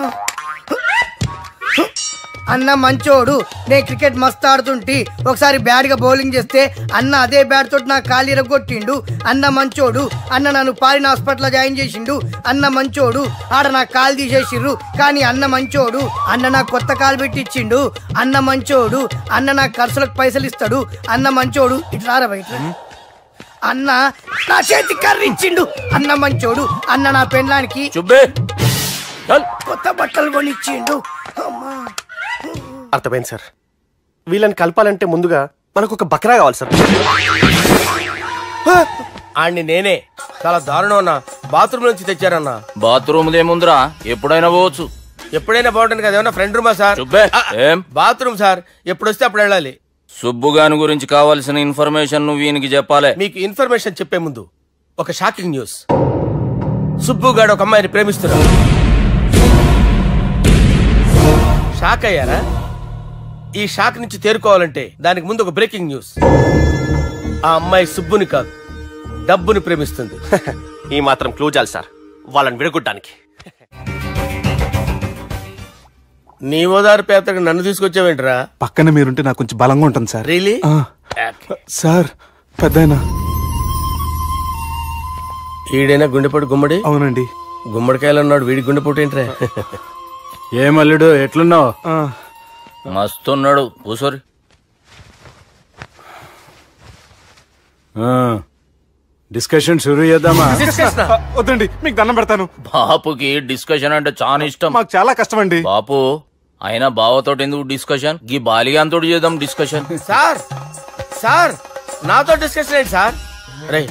[SPEAKER 7] అన్న మంచోడు. నేను క్రికెట్ మస్తు ఆడుతుంటి, ఒకసారి బ్యాట్ గా బౌలింగ్ చేస్తే అన్న అదే బ్యాట్ తోటి నా కాలు ఇరగొట్టిండు. అన్న మంచోడు. అన్న నన్ను పాలిన హాస్పిటల్ జాయిన్ చేసిండు. అన్న మంచోడు. ఆడ నా కాలు తీసేసిర్రు, కానీ అన్న మంచోడు. అన్న నాకు కొత్త కాలు పెట్టిచ్చిండు. అన్న మంచోడు. అన్న నాకు ఖర్చులకు పైసలు ఇస్తాడు. అన్న మంచోడు. ఇట్లా బయట అన్న నా చేతి కర్రీ ఇచ్చిండు. అన్న మంచోడు. అన్న నా పెళ్ళానికి కొత్త బట్టలు కొనిచ్చిండు. అమ్మా
[SPEAKER 19] అర్థమైంది సార్. వీళ్ళని కలపాలంటే ముందుగా మనకు ఒక బక్రా కావాలి సార్.
[SPEAKER 7] ఆడిని నేనే చాలా దారుణం అన్న. బాత్రూమ్ నుంచి తెచ్చారన్నా.
[SPEAKER 17] బాత్రూమ్ ఏముందిరా, ఎప్పుడైనా పోవచ్చు.
[SPEAKER 7] ఎప్పుడైనా బాగుంటుంది కదా. ఏమన్నా ఫ్రెండ్ రూమా సార్?
[SPEAKER 17] ఏం
[SPEAKER 7] బాత్రూమ్ సార్, ఎప్పుడు వస్తే అప్పుడు వెళ్ళాలి.
[SPEAKER 17] సుబ్బుగాని గురించి కావాల్సిన ఇన్ఫర్మేషన్ నువ్వు ఈయనకి చెప్పాలి.
[SPEAKER 7] మీకు ఇన్ఫర్మేషన్ చెప్పే ముందు ఒక షాకింగ్ న్యూస్. సుబ్బుగాడు ఒక అమ్మాయిని ప్రేమిస్తున్నాడు. షాక్ అయ్యారా? ఈ షాక్ నుంచి తేరుకోవాలంటే దానికి ముందు ఒక బ్రేకింగ్ న్యూస్. ఆ అమ్మాయి సుబ్బుని కాదు, డబ్బుని ప్రేమిస్తుంది.
[SPEAKER 19] ఈ మాత్రం క్లూ చాలు సార్ వాళ్ళని విడగొట్టడానికి.
[SPEAKER 7] నీ ఓదారు పేదకు నన్ను తీసుకొచ్చావేంట్రా?
[SPEAKER 10] పక్కన మీరుంటే నాకు కొంచెం బలంగా ఉంటుంది సార్.
[SPEAKER 7] రియలీ?
[SPEAKER 10] సార్ పెద్దయినా
[SPEAKER 7] ఈడైనా గుండెపోటు గుమ్మడి?
[SPEAKER 10] అవునండి.
[SPEAKER 7] గుమ్మడికాయలు ఉన్నాడు, వీడి గుండెపోటు ఏంట్రా?
[SPEAKER 5] ఏమల్లుడు ఎట్లున్నావు?
[SPEAKER 17] మస్తున్నాడు. కూసోరి.
[SPEAKER 5] డిస్కషన్ షురూ చేద్దామా?
[SPEAKER 10] వద్దండి, మీకు దండం పెడతాను.
[SPEAKER 17] బాపుకి డిస్కషన్ అంటే చాలా ఇష్టం.
[SPEAKER 10] మాకు చాలా కష్టం అండి.
[SPEAKER 17] బాపు అయినా బావతో ఎందుకు డిస్కషన్? గీ బాలిగాంతో చేద్దాం డిస్కషన్.
[SPEAKER 7] సార్ సార్ నాతో డిస్కషన్ ఏంటి సార్? రే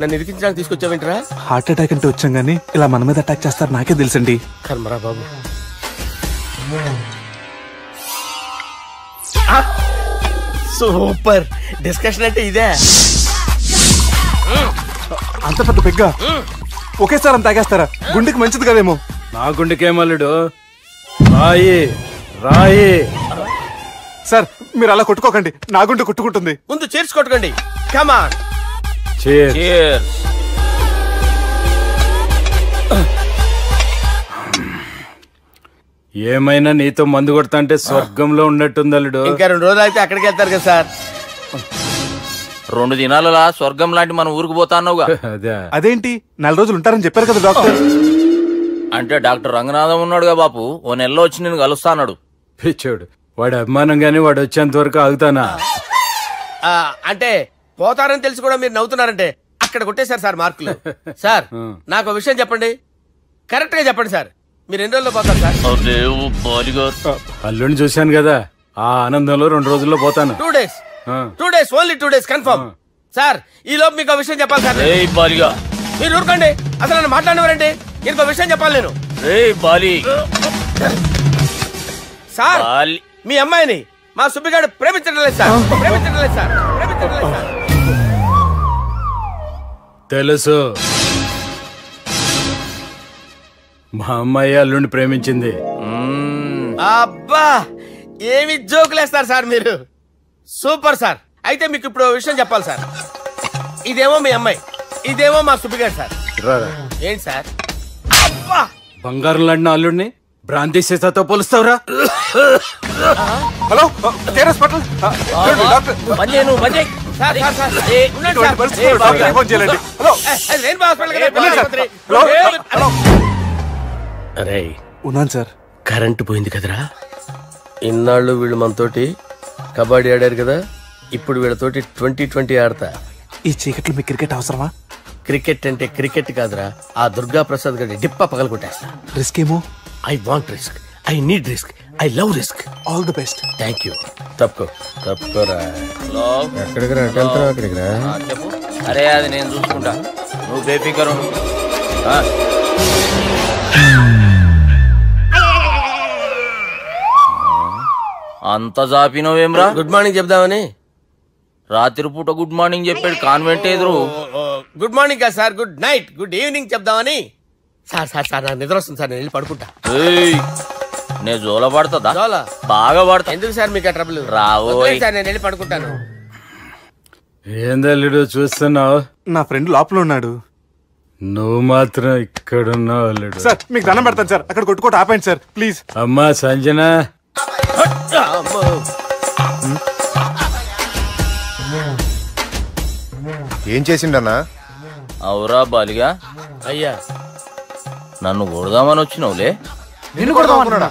[SPEAKER 7] నన్ను ఇరికించడానికి తీసుకొచ్చావేంట్రా?
[SPEAKER 10] హార్ట్ అటాక్ అంటే వచ్చాం గానీ ఇలా మన మీద అటాక్ చేస్తారు నాకే తెలుసండి.
[SPEAKER 7] కర్మరా బాబు. సూపర్ డిస్కషన్ అంటే ఇదే.
[SPEAKER 10] అంత పెద్ద పెగ్గా ఒకేసారి అంత తాగేస్తారా? గుండెకి మంచిది కదేమో.
[SPEAKER 5] నా గుండెకేమల్లుడు రాయి రాయి.
[SPEAKER 10] సార్ మీరు అలా కొట్టుకోకండి, నా గుండె కొట్టుకుంటుంది.
[SPEAKER 7] ముందు చేర్చుకొట్టుకోండి. కమాన్
[SPEAKER 20] ఏమైనా నీతో మందు కొడతా అంటే స్వర్గంలో ఉన్నట్టుంది అల్లుడు.
[SPEAKER 7] ఇంకా 2 రోజులు అయితే అక్కడికి వెళ్తారు కదా సార్.
[SPEAKER 17] 2 దినాలలా స్వర్గం లాంటి మనం ఊరికి పోతా అన్నావుగా.
[SPEAKER 10] అదేంటి 4 రోజులు ఉంటారని చెప్పారు కదా డాక్టర్.
[SPEAKER 17] అంటే డాక్టర్ రంగనాథం ఉన్నాడుగా బాపు, ఓ నెలలో వచ్చి నేను కలుస్తా అన్నాడు.
[SPEAKER 20] పిచ్చోడు, వాడు అభిమానం గాని వాడు వచ్చేంత వరకు ఆగుతానా?
[SPEAKER 7] అంటే పోతారని తెలిసి కూడా మీరు నవ్వుతున్నారంటే అక్కడ కొట్టేశారు సార్ మార్కులు. సార్ నాకు విషయం చెప్పండి, కరెక్ట్ గా చెప్పండి సార్, మీరు ఎన్ని రోజుల్లో పోతారు సార్?
[SPEAKER 20] అల్లుడిని చూశాను కదా, ఆ ఆనందంలో 2 రోజుల్లో పోతాను.
[SPEAKER 7] 2 days, 2 days, only 2 days confirm. Sir ఈ లోపు మీకు విషయం చెప్పాలి సార్. మీరు ఊరుకోండి, అసలు నన్ను మాట్లాడినవారంటే ఇంకో విషయం చెప్పాలి నేను. సార్ మీ అమ్మాయిని మా సుబ్బిగాడు ప్రేమించడం లేదు సార్, ప్రేమించడం లేదు సార్, ప్రేమించడం లేదు సార్.
[SPEAKER 20] తెలుసు, మా అమ్మాయి అల్లుడిని ప్రేమించింది.
[SPEAKER 7] అబ్బా ఏమి జోకులేస్తారు సార్ మీరు, సూపర్ సార్. అయితే మీకు ఇప్పుడు విషయం చెప్పాలి సార్. ఇదేమో మీ అమ్మాయి, ఇదేమో మా సుబ్బిగాడు సార్. ఏంటి సార్? అబ్బా
[SPEAKER 20] బంగారం లాంటి అల్లుడిని భ్రాంతి సీతతో పోలుస్తావురా?
[SPEAKER 10] హలో హాస్పిటల్
[SPEAKER 7] అరే
[SPEAKER 10] ఉన్నాను సార్.
[SPEAKER 7] కరెంటు పోయింది కదరా, ఇన్నాళ్ళు వీళ్ళు మనతోటి కబడ్డీ ఆడారు కదా, ఇప్పుడు వీళ్ళతోటి 2020 ఆడతా.
[SPEAKER 10] ఈ చీకట్లో మీ క్రికెట్ అవసరమా?
[SPEAKER 7] క్రికెట్ అంటే క్రికెట్ కాదురా, ఆ దుర్గా ప్రసాద్ గారి డిప్ప పగల కొట్టేస్తా.
[SPEAKER 10] రిస్క్ ఏమో.
[SPEAKER 7] I want risk, I need risk, I love risk.
[SPEAKER 10] All the best.
[SPEAKER 7] Thank you. తప్పుకోరా. ఎక్కడికి రా? అక్కడికి రా.
[SPEAKER 17] చెప్పు. అరే అది నేను చూసుకుంటా, నువ్వు బేఫికర్. అంత జాపినవేమ్రా?
[SPEAKER 7] గుడ్ మార్నింగ్ చెప్దామని.
[SPEAKER 17] రాత్రి పూట గుడ్ మార్నింగ్ చెప్పాడు కాన్వెంట్ ఎదురు.
[SPEAKER 7] గుడ్ మార్నింగ్ కదా sir, good night, good evening చెప్దామని. సార్ సార్ సార్ నాకు నిద్ర వస్తుంది సార్, నేను వెళ్ళి పడుకుంటా.
[SPEAKER 17] నేను జోల పడుతుందా?
[SPEAKER 7] జోల
[SPEAKER 17] బాగా పడతా.
[SPEAKER 7] ఎందుకు సార్ మీకు ట్రబుల్?
[SPEAKER 17] రావు
[SPEAKER 7] సార్, నేను వెళ్ళి పడుకుంటాను.
[SPEAKER 20] ఏందల్లుడు చూస్తున్నావు?
[SPEAKER 10] నా ఫ్రెండ్ లోపల ఉన్నాడు.
[SPEAKER 20] నువ్వు మాత్రం ఇక్కడున్నావు అల్లుడు.
[SPEAKER 10] సార్ మీకు దండం పెడతాను సార్, అక్కడ కొట్టుకోట ఆపండి సార్ ప్లీజ్.
[SPEAKER 20] అమ్మా సంజన,
[SPEAKER 16] ఏం చేసిండన్నా?
[SPEAKER 17] అవురా బాలిగా,
[SPEAKER 7] అయ్యా
[SPEAKER 17] నన్ను కొడదామని వచ్చినావులే.
[SPEAKER 10] నిన్ను కొడదామన్నాడా?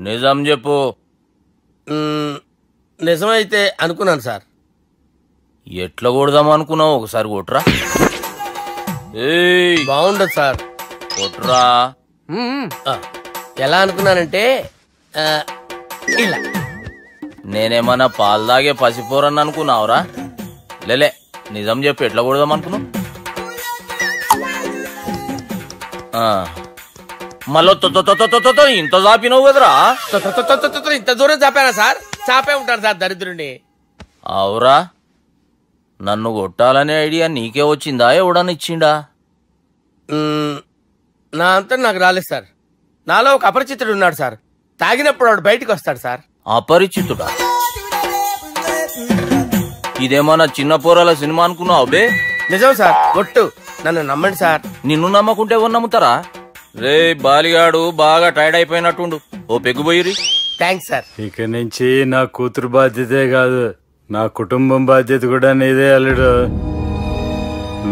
[SPEAKER 17] నిజం చెప్పు.
[SPEAKER 7] నిజమైతే అనుకున్నాను సార్.
[SPEAKER 17] ఎట్లా కొడదాం అనుకున్నావు? ఒకసారి కొట్రా.
[SPEAKER 7] బాగుండదు సార్,
[SPEAKER 17] కొట్రా.
[SPEAKER 7] ఎలా అనుకున్నానంటే ఇలా.
[SPEAKER 17] నేనేమన్నా పాలు తాగే పసిపోరని అనుకున్నావురా? లేలే, నిజం చెప్పి ఎట్లా కొడదాం అనుకున్నావు? మళ్ళీ ఇంత చాపినావు కదరా?
[SPEAKER 7] ఇంత దూరం చాపానా సార్? చాపే ఉంటాను సార్ దరిద్రుడిని.
[SPEAKER 17] అవురా, నన్ను కొట్టాలనే ఐడియా నీకే వచ్చిందా? ఎవడన్నా ఇచ్చిండా?
[SPEAKER 7] నా అంతా నాకు రాలేదు సార్. నాలో ఒక అపరిచితుడు ఉన్నాడు సార్, తాగినప్పుడు వాడు బయటకు వస్తాడు సార్.
[SPEAKER 17] అపరిచితుడా? ఇదేమన్నా చిన్న పోరాల సినిమా అనుకున్నావు బే?
[SPEAKER 7] నిజం సార్, ఒట్టు, నన్ను నమ్మండి సార్.
[SPEAKER 17] నిన్ను నమ్మకుంటే ఎవరు నమ్ముతారా? రే బాలిగాడు బాగా టైర్డ్ అయిపోయినట్టుండు, ఓ పెగ్గుబోయిరి.
[SPEAKER 7] Thanks sir.
[SPEAKER 20] ఇక నుంచి నా కూతురు బాధ్యతే కాదు, నా కుటుంబం బాధ్యత కూడా నీదే అల్లుడు.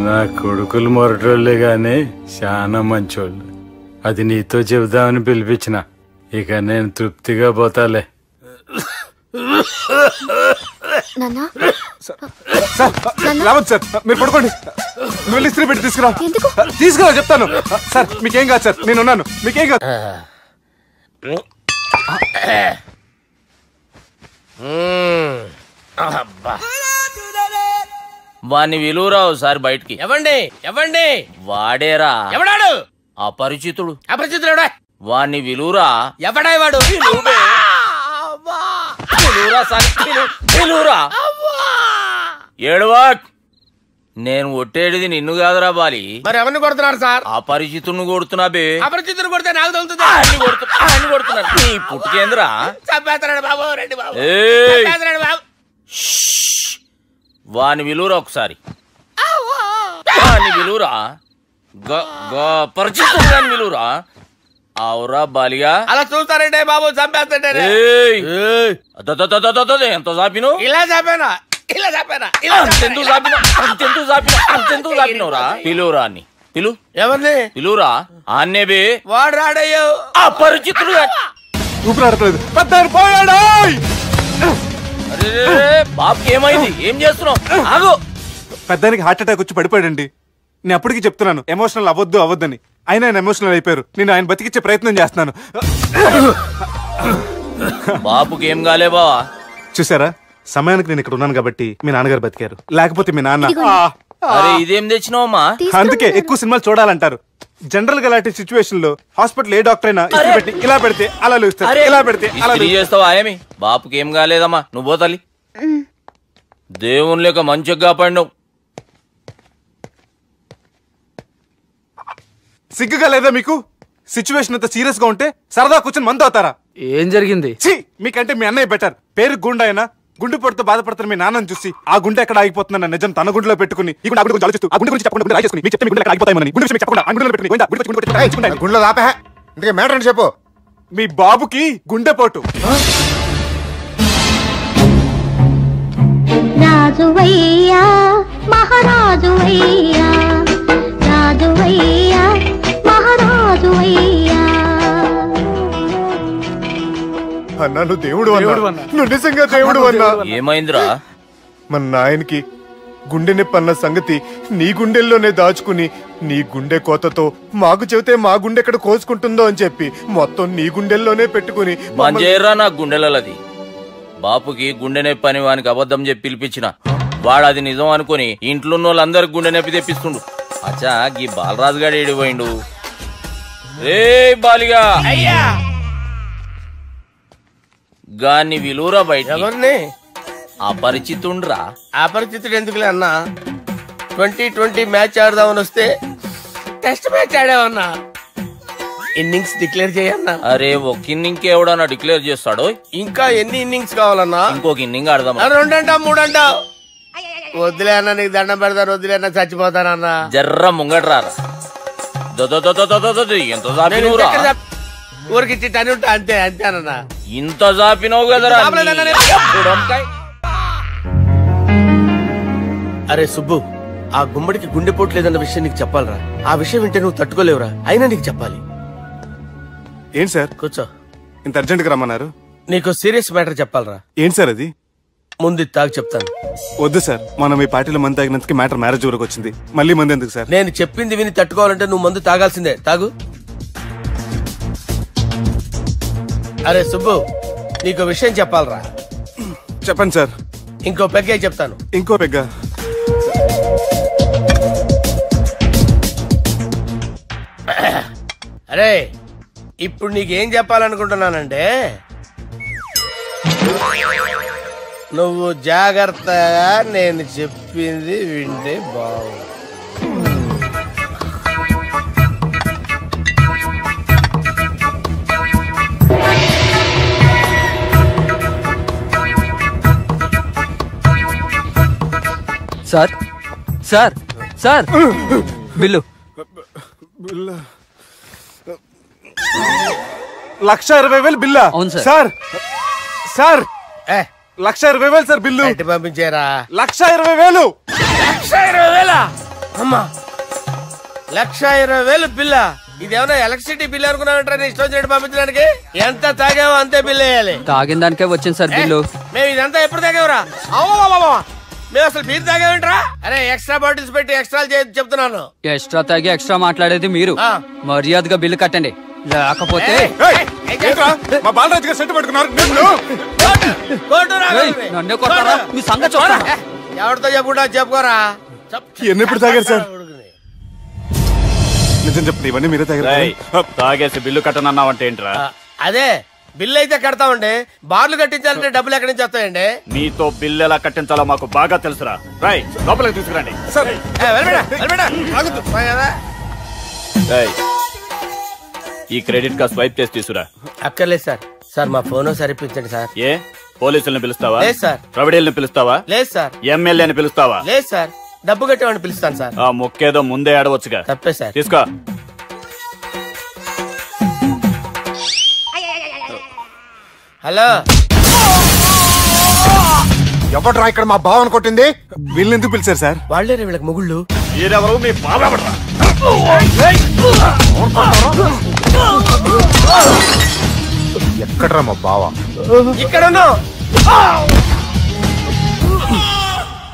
[SPEAKER 20] నా కొడుకులు మొరటోళ్ళే గాని చాలా మంచోళ్ళు. అది నీతో చెబుదామని పిలిపించిన. ఇక నేను తృప్తిగా పోతాలే.
[SPEAKER 10] రావద్దు సార్, మీరు పడుకోండి. నువ్వు ఇస్త్రీ పెట్టి తీసుకురా. తీసుకురా చెప్తాను సార్. మీకేం కాదు సార్, నేనున్నాను, మీకేం కాదు.
[SPEAKER 17] వాణ్ణి విలువరా ఒకసారి బయటికి.
[SPEAKER 7] ఎవండి ఎవండి?
[SPEAKER 17] వాడేరా.
[SPEAKER 7] ఎవడాడు?
[SPEAKER 17] అపరిచితుడు.
[SPEAKER 7] అపరిచితుడు
[SPEAKER 17] వాణ్ణి విలువరా.
[SPEAKER 7] ఎవడా వాడు?
[SPEAKER 17] ఏడవా. నేను ఒట్టేడిది నిన్ను కాదురా బాలి.
[SPEAKER 7] మరి ఎవరిని కొడుతున్నారు సార్?
[SPEAKER 17] అపరిచితుడిని కొడుతున్నా బే.
[SPEAKER 7] అపరిచితుడు కొడితే నాకు తగులుతుంది.
[SPEAKER 17] కొడుతున్నారు నీ పుట్టుకేంద్రా?
[SPEAKER 7] చంపేస్తున్నాడు బాబు, రండి బాబు,
[SPEAKER 17] ఏయ్,
[SPEAKER 7] చంపేస్తున్నాడు బాబు.
[SPEAKER 17] వాని విలువరా ఒకసారి, వాని విలువరా, పరిచితుని విలువరా. అవురా బాలిగా,
[SPEAKER 7] అలా చూస్తారంటే బాబు చంపేస్తాడే.
[SPEAKER 17] ఎంత చాపిను?
[SPEAKER 7] ఇలా చంపానా, ఇలా చంపానా,
[SPEAKER 17] అంతెందుకు చాపినవురా? పిలువురా అన్ని, పిలు.
[SPEAKER 7] ఎవరిని
[SPEAKER 17] పిలువురా? అన్నేబే.
[SPEAKER 7] వాడు రాడయ్యో,
[SPEAKER 17] ఆ పరిచితుడు.
[SPEAKER 10] ఊపిరాడట్లేదు, పెద్దాయన పోయాడు.
[SPEAKER 17] బాబుకి ఏమైంది? ఏం చేస్తున్నావు? ఆగు.
[SPEAKER 10] పెద్దానికి హార్ట్ అటాక్ వచ్చి పడిపోయాడండి. నేను అప్పటికి చెప్తున్నాను ఎమోషనల్ అవ్వద్దని, అయినా ఆయన ఎమోషనల్ అయిపోయారు. నేను ఆయన బతికిచ్చే ప్రయత్నం చేస్తున్నాను.
[SPEAKER 17] బాబుకి ఏం కాలే బావా?
[SPEAKER 10] చూసారా, సమయానికి నేను ఇక్కడ ఉన్నాను కాబట్టి మీ నాన్నగారు బతికారు, లేకపోతే మీ నాన్న.
[SPEAKER 17] అరే ఇదేం తెచ్చినావమ్మా?
[SPEAKER 10] అందుకే ఎక్కువ సినిమాలు చూడాలంటారు. జనరల్ గా అలాంటి సిచ్యువేషన్ లో హాస్పిటల్ ఏ డాక్టర్ అయినా ఇస్త్రీ పెట్టి ఇలా పెడితే అలా లూస్తారు, ఇలా పెడితే అలా
[SPEAKER 17] చేస్తావా? ఏమి బాపుకి ఏం కాలేదమ్మా, నువ్వు పోతల్లి. దేవుని లేక మంచిగా పడినావు.
[SPEAKER 10] సిగ్గుగా లేదా మీకు? సిచ్యువేషన్ అంత సీరియస్ గా ఉంటే సరదా కూర్చొని మందు అవుతారా?
[SPEAKER 5] ఏం జరిగింది?
[SPEAKER 10] మీకంటే మీ అన్నయ్య బెటర్. పేరు గుండె అయినా గుండె పొడితో బాధపడుతున్న మీ నాన్నని చూసి ఆ గుండె ఎక్కడ ఆగిపోతుందన్న నిజం తన గుండెలో పెట్టుకుని ఈ గుండె గురించి ఆలోచిస్తూ ఆ గుండె గురించి చెప్పకుండా రాజేసుకుని మీకు చెప్తే మీ గుండె ఆగిపోతాయని గుండె విషయం చెప్పకుండా ఆ గుండెలో పెట్టుకుని
[SPEAKER 16] గుండెలో ఆపే. ఇందుకే మ్యాటర్ అని చెప్పు.
[SPEAKER 10] మీ బాబుకి గుండెపోటు.
[SPEAKER 21] రాజువయ్యా మహారాజువయ్యా, రాజువయ్యా మహారాజువయ్యా.
[SPEAKER 16] అన్నా నువ్వు దేవుడు అన్నా, నువ్వు నిజంగా దేవుడు అన్నా.
[SPEAKER 17] ఏమైందిరా?
[SPEAKER 16] మన నాయనకి గుండె నొప్పి అన్న సంగతి నీ గుండెల్లోనే దాచుకుని నీ గుండె కోతతో మాకు చెబితే మా గుండె ఎక్కడ కోసుకుంటుందో అని చెప్పి మొత్తం నీ గుండెల్లోనే పెట్టుకుని
[SPEAKER 17] మంజేరా నా గుండెలది. బాపుకి గుండె నొప్పి అని వానికి అబద్ధం చెప్పి పిలిపించిన వాడు అది నిజం అనుకుని ఇంట్లో ఉన్న వాళ్ళందరికి గుండె నొప్పి తెప్పిస్తుండు. అచ్చా గీ బాలరాజు గారు ఏడిపోయిండు. రే బాలిగా, గాన్ని విలువరా బయట.
[SPEAKER 7] ఎవరిని?
[SPEAKER 17] అపరిచితుండ్రా.
[SPEAKER 7] అపరిచితుడు ఎందుకులే అన్నా, 2020 మ్యాచ్ ఆడదామని వస్తే టెస్ట్ మ్యాచ్ ఆడామన్నా. ఇన్నింగ్స్ డిక్లేర్ చేయన్నా.
[SPEAKER 17] అరే ఒక ఇన్నింగ్ ఎవడన్నా డిక్లేర్ చేస్తాడు?
[SPEAKER 7] ఇంకా ఎన్ని ఇన్నింగ్స్ కావాలన్నా?
[SPEAKER 17] ఇంకొక ఇన్నింగ్ ఆడదాం.
[SPEAKER 7] 2 అంటావు 3 అంటావు. వద్దులే అన్న, నీకు దండం పెడతాను, వద్దులే అన్న, చచ్చిపోతానన్నా.
[SPEAKER 17] జర్ర ముంగట్రారా. ఎంత జాపినవురా?
[SPEAKER 7] ఊరికిచ్చి టని ఉంటా అంతే, అంతేనన్నా.
[SPEAKER 17] ఇంత జాపినవు కదరా.
[SPEAKER 7] అరే సుబ్బు, ఆ గుమ్మడికి గుండెపోటు లేదన్న విషయం నీకు చెప్పాలరా. ఆ విషయం వింటే నువ్వు తట్టుకోలేవురా, అయినా నీకు చెప్పాలి.
[SPEAKER 10] ఏంటి సార్?
[SPEAKER 7] కూర్చో.
[SPEAKER 10] ఇంత అర్జెంట్ గా రమ్మన్నారు?
[SPEAKER 7] నీకు సీరియస్ మ్యాటర్ చెప్పాలరా.
[SPEAKER 10] ఏంటి సార్ అది?
[SPEAKER 7] ముందు తాగు చెప్తాను.
[SPEAKER 10] వద్దు సార్, మనం ఈ పార్టీలో మందు తాగినందుకు మ్యాటర్ మ్యారేజ్ వరకు వచ్చింది. మళ్ళీ మంది ఎందుకు సార్?
[SPEAKER 7] నేను చెప్పింది విని తట్టుకోవాలంటే నువ్వు మందు తాగాల్సిందే. తాగు. అరే సుబ్బు, నీకు విషయం చెప్పాలరా.
[SPEAKER 10] చెప్పండి సార్.
[SPEAKER 7] ఇంకో పెగ్గే చెప్తాను.
[SPEAKER 10] ఇంకో పెగ్గా?
[SPEAKER 7] అరే ఇప్పుడు నీకేం చెప్పాలనుకుంటున్నానంటే, నువ్వు జాగ్రత్తగా నేను చెప్పింది వింటే బాగుంది.
[SPEAKER 5] Sir sir sir, bill.
[SPEAKER 10] 1,20,000 బిల్లా?
[SPEAKER 5] అవును sir.
[SPEAKER 10] Sir sir 1,20,000 sir bill.
[SPEAKER 7] పంపించారా?
[SPEAKER 10] 1,20,000.
[SPEAKER 7] 1,20,000? అమ్మా, 1,20,000 బిల్లా? ఇదేమన్నా ఎలక్ట్రిసిటీ బిల్ అనుకున్నామంటారా? ఇష్టం వచ్చినట్టు పంపించడానికి. ఎంత తాగామో అంతే బిల్ వేయాలి.
[SPEAKER 5] తాగిన దానికే వచ్చింది సార్ బిల్లు.
[SPEAKER 7] మేము ఇదంతా ఎప్పుడు తాగావురా? అవ్వ, మేము అసలు మీరు తాగామంటారా? అరే ఎక్స్ట్రా బాటిల్స్ పెట్టి ఎక్స్ట్రా చెప్తున్నాను.
[SPEAKER 5] ఎక్స్ట్రా తాగి ఎక్స్ట్రా మాట్లాడేది మీరు. మర్యాదగా బిల్లు కట్టండి, లేకపోతే
[SPEAKER 10] మా బాలరాజు గారు సెట్ పట్టుకున్నారు.
[SPEAKER 5] నన్నే కొట్టారా? మీ సంగతి చూడరా.
[SPEAKER 7] ఎవరితో చెప్పుకుంటా చెప్పుకోరా.
[SPEAKER 10] ఎన్నెప్పుడు తాగారు సార్? నిజం చెప్పండి, ఇవన్నీ మీరే తాగారు.
[SPEAKER 5] తాగేసి బిల్లు కట్టనన్నావంటే ఏంట్రా?
[SPEAKER 7] అదే బిల్లు అయితే కడతామండి, బార్లు కట్టించాలంటే డబ్బులు ఎక్కడి నుంచి వస్తాయండి?
[SPEAKER 5] నీతో బిల్లు ఎలా కట్టించాలో మాకు బాగా తెలుసురా. రాయ్ లోపలికి తీసుకురండి.
[SPEAKER 17] ఈ క్రెడిట్ కార్డ్ స్వైప్ చేసి తీసుకురా.
[SPEAKER 7] అక్కర్లేదు సార్. సార్ మా ఫోన్ సరిపించండి సార్.
[SPEAKER 17] ఏ
[SPEAKER 5] పోలీసుల్ని పిలుస్తావా?
[SPEAKER 7] లేదు సార్.
[SPEAKER 5] రౌడీల్ని పిలుస్తావా?
[SPEAKER 7] లేదు సార్.
[SPEAKER 5] ఎమ్మెల్యేని పిలుస్తావా?
[SPEAKER 7] లేదు సార్. డబ్బు కట్టేవాడిని పిలుస్తాను సార్.
[SPEAKER 5] ఆ మొక్కేదో ముందే ఆడవచ్చుగా.
[SPEAKER 7] తప్పే సార్.
[SPEAKER 5] తీసుకో.
[SPEAKER 7] హలో,
[SPEAKER 10] ఎవడ్రా ఇక్కడ మా బావని కొట్టింది? వీళ్ళని ఎందుకు పిలిచారు సార్?
[SPEAKER 7] వాళ్ళేరే వీళ్ళకి మొగుళ్ళు.
[SPEAKER 5] మీరెవరు? మీ బావెవడ్రా?
[SPEAKER 10] ఎక్కడ్రా మా బావ?
[SPEAKER 7] ఇక్కడ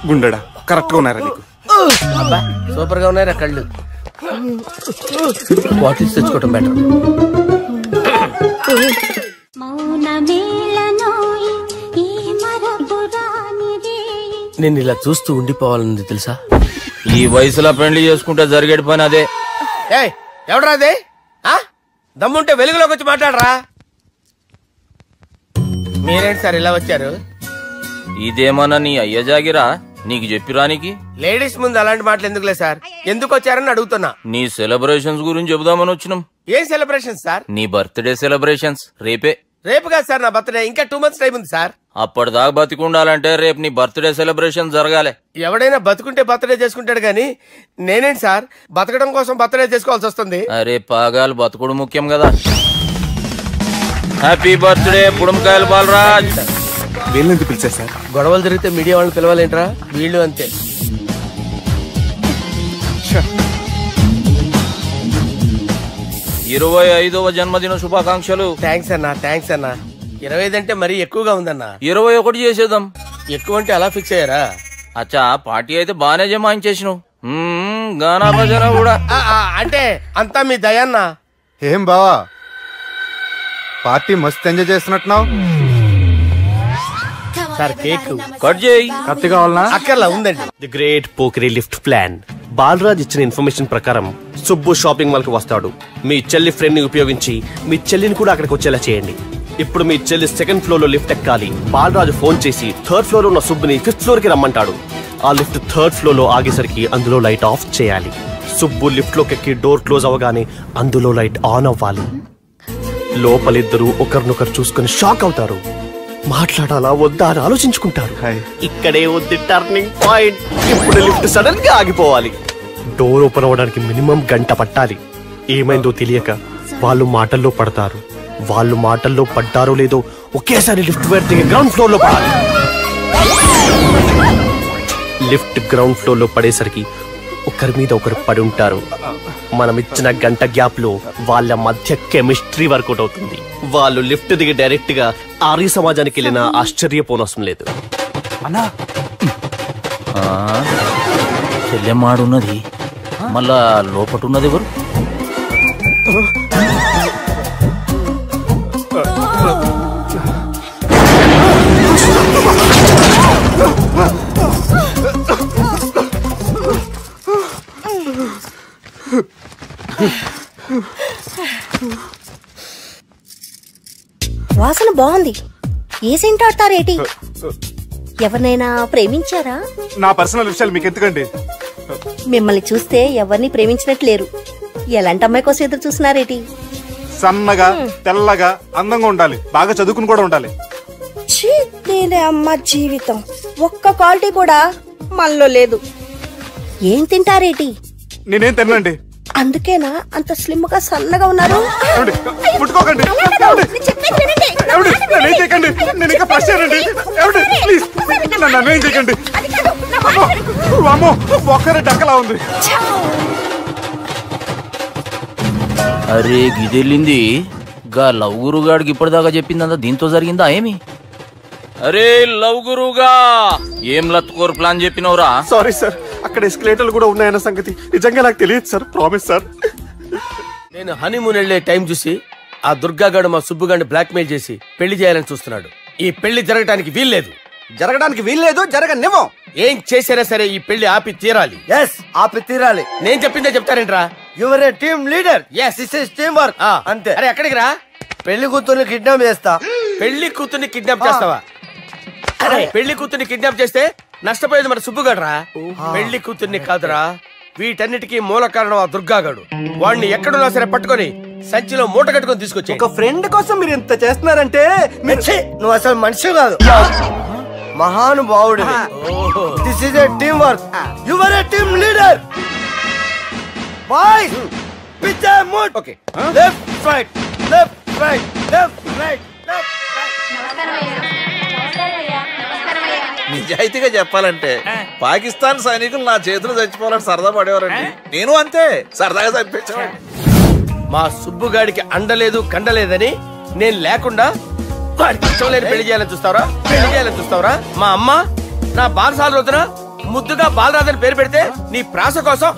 [SPEAKER 10] గుండెడా కరెక్ట్ గా ఉన్నారా నీకు?
[SPEAKER 7] సూపర్ గా ఉన్నారా కళ్ళు? బాటిల్స్ తెచ్చుకోవటం బెటర్. నేను ఇలా చూస్తూ ఉండిపోవాలన్నది తెలుసా?
[SPEAKER 17] ఈ వయసులో పెళ్లి చేసుకుంటే జరిగేటి పని అదే.
[SPEAKER 7] ఎవడరా అదే? దమ్ముంటే వెలుగులోకి వచ్చి మాట్లాడరా. మీరేంటి సార్ ఇలా వచ్చారు?
[SPEAKER 17] ఇదేమన్నా నీ అయ్య జాగిరా నీకు చెప్పిరానికి?
[SPEAKER 7] లేడీస్ ముందు అలాంటి మాటలు ఎందుకులే సార్, ఎందుకు వచ్చారని అడుగుతున్నా.
[SPEAKER 17] నీ సెలబ్రేషన్స్ గురించి చెబుదామని వచ్చినాం.
[SPEAKER 7] ఏం సెలబ్రేషన్ సార్?
[SPEAKER 17] నీ బర్త్డే సెలబ్రేషన్స్ రేపే.
[SPEAKER 7] రేపు కాదు సార్ నా బర్త్డే, ఇంకా 2 months టైం ఉంది సార్.
[SPEAKER 17] అప్పటిదాకా బతికుండాలంటే రేపు నీ బర్త్డే సెలబ్రేషన్ జరగాలి.
[SPEAKER 7] ఎవడైనా బతుకుంటే బర్త్డే చేసుకుంటాడు గానీ నేనేంటి సార్ బతకడం కోసం బర్త్డే చేసుకోవాల్సి వస్తుంది?
[SPEAKER 17] అరే పాగాలు బతుకుడు ముఖ్యం కదా. హ్యాపీ బర్త్డే పుడమకాయలు బాలరాజ్.
[SPEAKER 10] వీళ్ళెందుకు పిలిచారు సార్?
[SPEAKER 7] గొడవలు జరిగితే మీడియా వాళ్ళని పిలవాలేంట్రా? వీళ్ళు అంతే.
[SPEAKER 17] 25వ జన్మదిన శుభాకాంక్షలు.
[SPEAKER 7] థ్యాంక్స్ అన్నా, థ్యాంక్స్ అన్నా. 25 అంటే మరీ ఎక్కువగా ఉందన్నా.
[SPEAKER 17] 21 చేసేద్దాం.
[SPEAKER 7] ఎక్కువ అంటే అలా ఫిక్స్ అయ్యారా?
[SPEAKER 17] అచ్చా పార్టీ అయితే బానే జమాయించేసినావు. గానా భజన కూడా
[SPEAKER 7] అంటే అంతా మీ దయన్నా.
[SPEAKER 10] ఏం బావా పార్టీ మస్తు ఎంజాయ్ చేస్తున్నట్టున్నావు.
[SPEAKER 7] సార్ కేక్
[SPEAKER 17] కట్ చేయి.
[SPEAKER 10] కత్తి కావాలనా?
[SPEAKER 7] అక్కర్లా ఉందండి.
[SPEAKER 19] ది గ్రేట్ పోకరీ లిఫ్ట్ ప్లాన్. బాలరాజ్ ఇచ్చిన ఇన్ఫర్మేషన్ ప్రకారం సుబ్బు షాపింగ్ మాల్ కి వస్తాడు. మీ చెల్లి ఫ్రెండ్ ని ఉపయోగించి మీ చెల్లిని కూడా అక్కడికి వచ్చేలా చేయండి. ఇప్పుడు మీ చెల్లి 2nd floor లో లిఫ్ట్ ఎక్కాలి. బాలరాజు ఫోన్ చేసి 3rd floor లో ఉన్న సుబ్బుని 5th floor కి రమ్మంటాడు. ఆ లిఫ్ట్ 3rd floor లో ఆగేసరికి అందులో లైట్ ఆఫ్ చేయాలి. సుబ్బు లిఫ్ట్ లోకి ఎక్కి డోర్ క్లోజ్ అవగానే అందులో లైట్ ఆన్ అవ్వాలి. లోపలిద్దరూ ఒకరినొకరు చూసుకుని షాక్ అవుతారు. మాట్లాడాలా వద్దా అని ఆలోచించుకుంటారు. ఇక్కడే ఉంది టర్నింగ్ పాయింట్. ఇప్పుడు లిఫ్ట్ సడన్ గా ఆగిపోవాలి. డోర్ ఓపెన్ అవ్వడానికి మినిమం 1 గంట పట్టాలి. ఏమైందో తెలియక వాళ్ళు మాటల్లో పడతారు. వాళ్ళు మాటల్లో పడ్డారో లేదో ఒకేసారి లిఫ్ట్ దిగి గ్రౌండ్ ఫ్లోర్ లో పడాలి. లిఫ్ట్ గ్రౌండ్ ఫ్లోర్ లో పడేసరికి ఒకరి మీద ఒకరు పడి ఉంటారు. మనం ఇచ్చిన 1 గంట గ్యాప్ లో వాళ్ళ మధ్య కెమిస్ట్రీ వర్కౌట్ అవుతుంది. వాళ్ళు లిఫ్ట్ దిగి డైరెక్ట్ గా ఆర్య సమాజానికి వెళ్ళినా ఆశ్చర్యపోనవసరం లేదు.
[SPEAKER 17] అన్నా చెల్లెమ్మాడున్నది మళ్ళా లోపటున్నది ఎవరు?
[SPEAKER 21] వాసన బాగుంది. ఏ సెంట్ ఆడతారేటి? ఎవరినైనా ప్రేమించారా?
[SPEAKER 10] నా పర్సనల్ విషయాలు మీకు ఎందుకండి?
[SPEAKER 21] మిమ్మల్ని చూస్తే ఎవరిని ప్రేమించినట్లేరు. ఎలాంటి అమ్మాయి కోసం ఎదురు చూస్తున్నారేటి?
[SPEAKER 10] సన్నగా తెల్లగా అందంగా ఉండాలి, బాగా చదువుకుని కూడా ఉండాలి.
[SPEAKER 21] నేనే అమ్మ జీవితం ఒక్క క్వాలిటీ కూడా మనలో లేదు. ఏం తింటారేటి?
[SPEAKER 10] నేనేం తినండి.
[SPEAKER 21] అందుకేనా అంత స్లిమ్ గా సన్నగా ఉన్నారు?
[SPEAKER 10] ముట్టుకోకండి, నేను ఇంకా ఫస్ట్ చేయండి. ప్లీజ్ నన్ను ఏం చేయకండి. అమ్మో ఒక్కరే డక్కలా ఉంది.
[SPEAKER 17] అరే గిదెళ్ళింది గా లవ్ గురుగాడికి ఇప్పటిదాకా చెప్పిందంతా దీంతో జరిగిందా ఏమి? అరే లవ్ గురుగా ఏం లత్కోర్ ప్లాన్ చెప్పినవురా?
[SPEAKER 19] సారీ సార్, అక్కడ ఎస్కలేటర్లు కూడా ఉన్నాయన్న సంగతి నిజంగా నాకు తెలియదు సార్. Promise sir.
[SPEAKER 7] నేను హనీమూన్ వెళ్లే టైం చూసి ఆ దుర్గాగాడు మా సుబ్బుగాడిని బ్లాక్మెయిల్ చేసి పెళ్లి చేయాలని చూస్తున్నాడు. ఈ పెళ్లి జరగడానికి వీల్లేదు. జరగనివ్వం. ఏం చేసినా సరే ఈ పెళ్లి ఆపి తీరాలి.
[SPEAKER 18] ఆపి తీరాలి.
[SPEAKER 7] నేను చెప్పిందే చెప్తారేంట్రా?
[SPEAKER 18] Your a team leader. This is team work.
[SPEAKER 7] అంతే. అరే ఎక్కడికి రా?
[SPEAKER 18] పెళ్లి కూతుర్ని కిడ్నాప్ చేస్తా.
[SPEAKER 7] పెళ్లి కూతుర్ని కిడ్నాప్ చేస్తావా? అరే పెళ్లి కూతుర్ని కిడ్నాప్ చేస్తే నష్టపోయేది మన సుబ్బుగాడు రా. పెళ్లి కూతుర్ని కాదురా వీటన్నిటికీ మూల కారణం ఆ దుర్గాగాడు. వాడిని ఎక్కడున్నా సరే పట్టుకొని సంచిలో మూట కట్టుకొని తీసుకొచ్చి
[SPEAKER 1] ఒక ఫ్రెండ్ కోసం మీరు ఇంత చేస్తున్నారంటే
[SPEAKER 7] నువ్వు అసలు మనిషి కాదు, మహానుభావుడు. This is a team work. You are a team leader. Boys pitch mood. Okay, left right left right left right left
[SPEAKER 2] నిజాయితీగా చెప్పాలంటే పాకిస్తాన్ సైనికులు నా చేతులు చచ్చిపోవాలని సరదా పడేవారండి. నేను అంతే సరదాగా చంపించేవాడిని.
[SPEAKER 7] మా సుబ్బుగాడికి అండలేదు కండలేదని నేను లేకుండా వాడికి ఇష్టం లేని పెళ్లి చేయాలని చూస్తావరా? మా అమ్మ నా బాలసాల రోజున ముద్దుగా బాలరాజని పేరు పెడితే నీ ప్రాస కోసం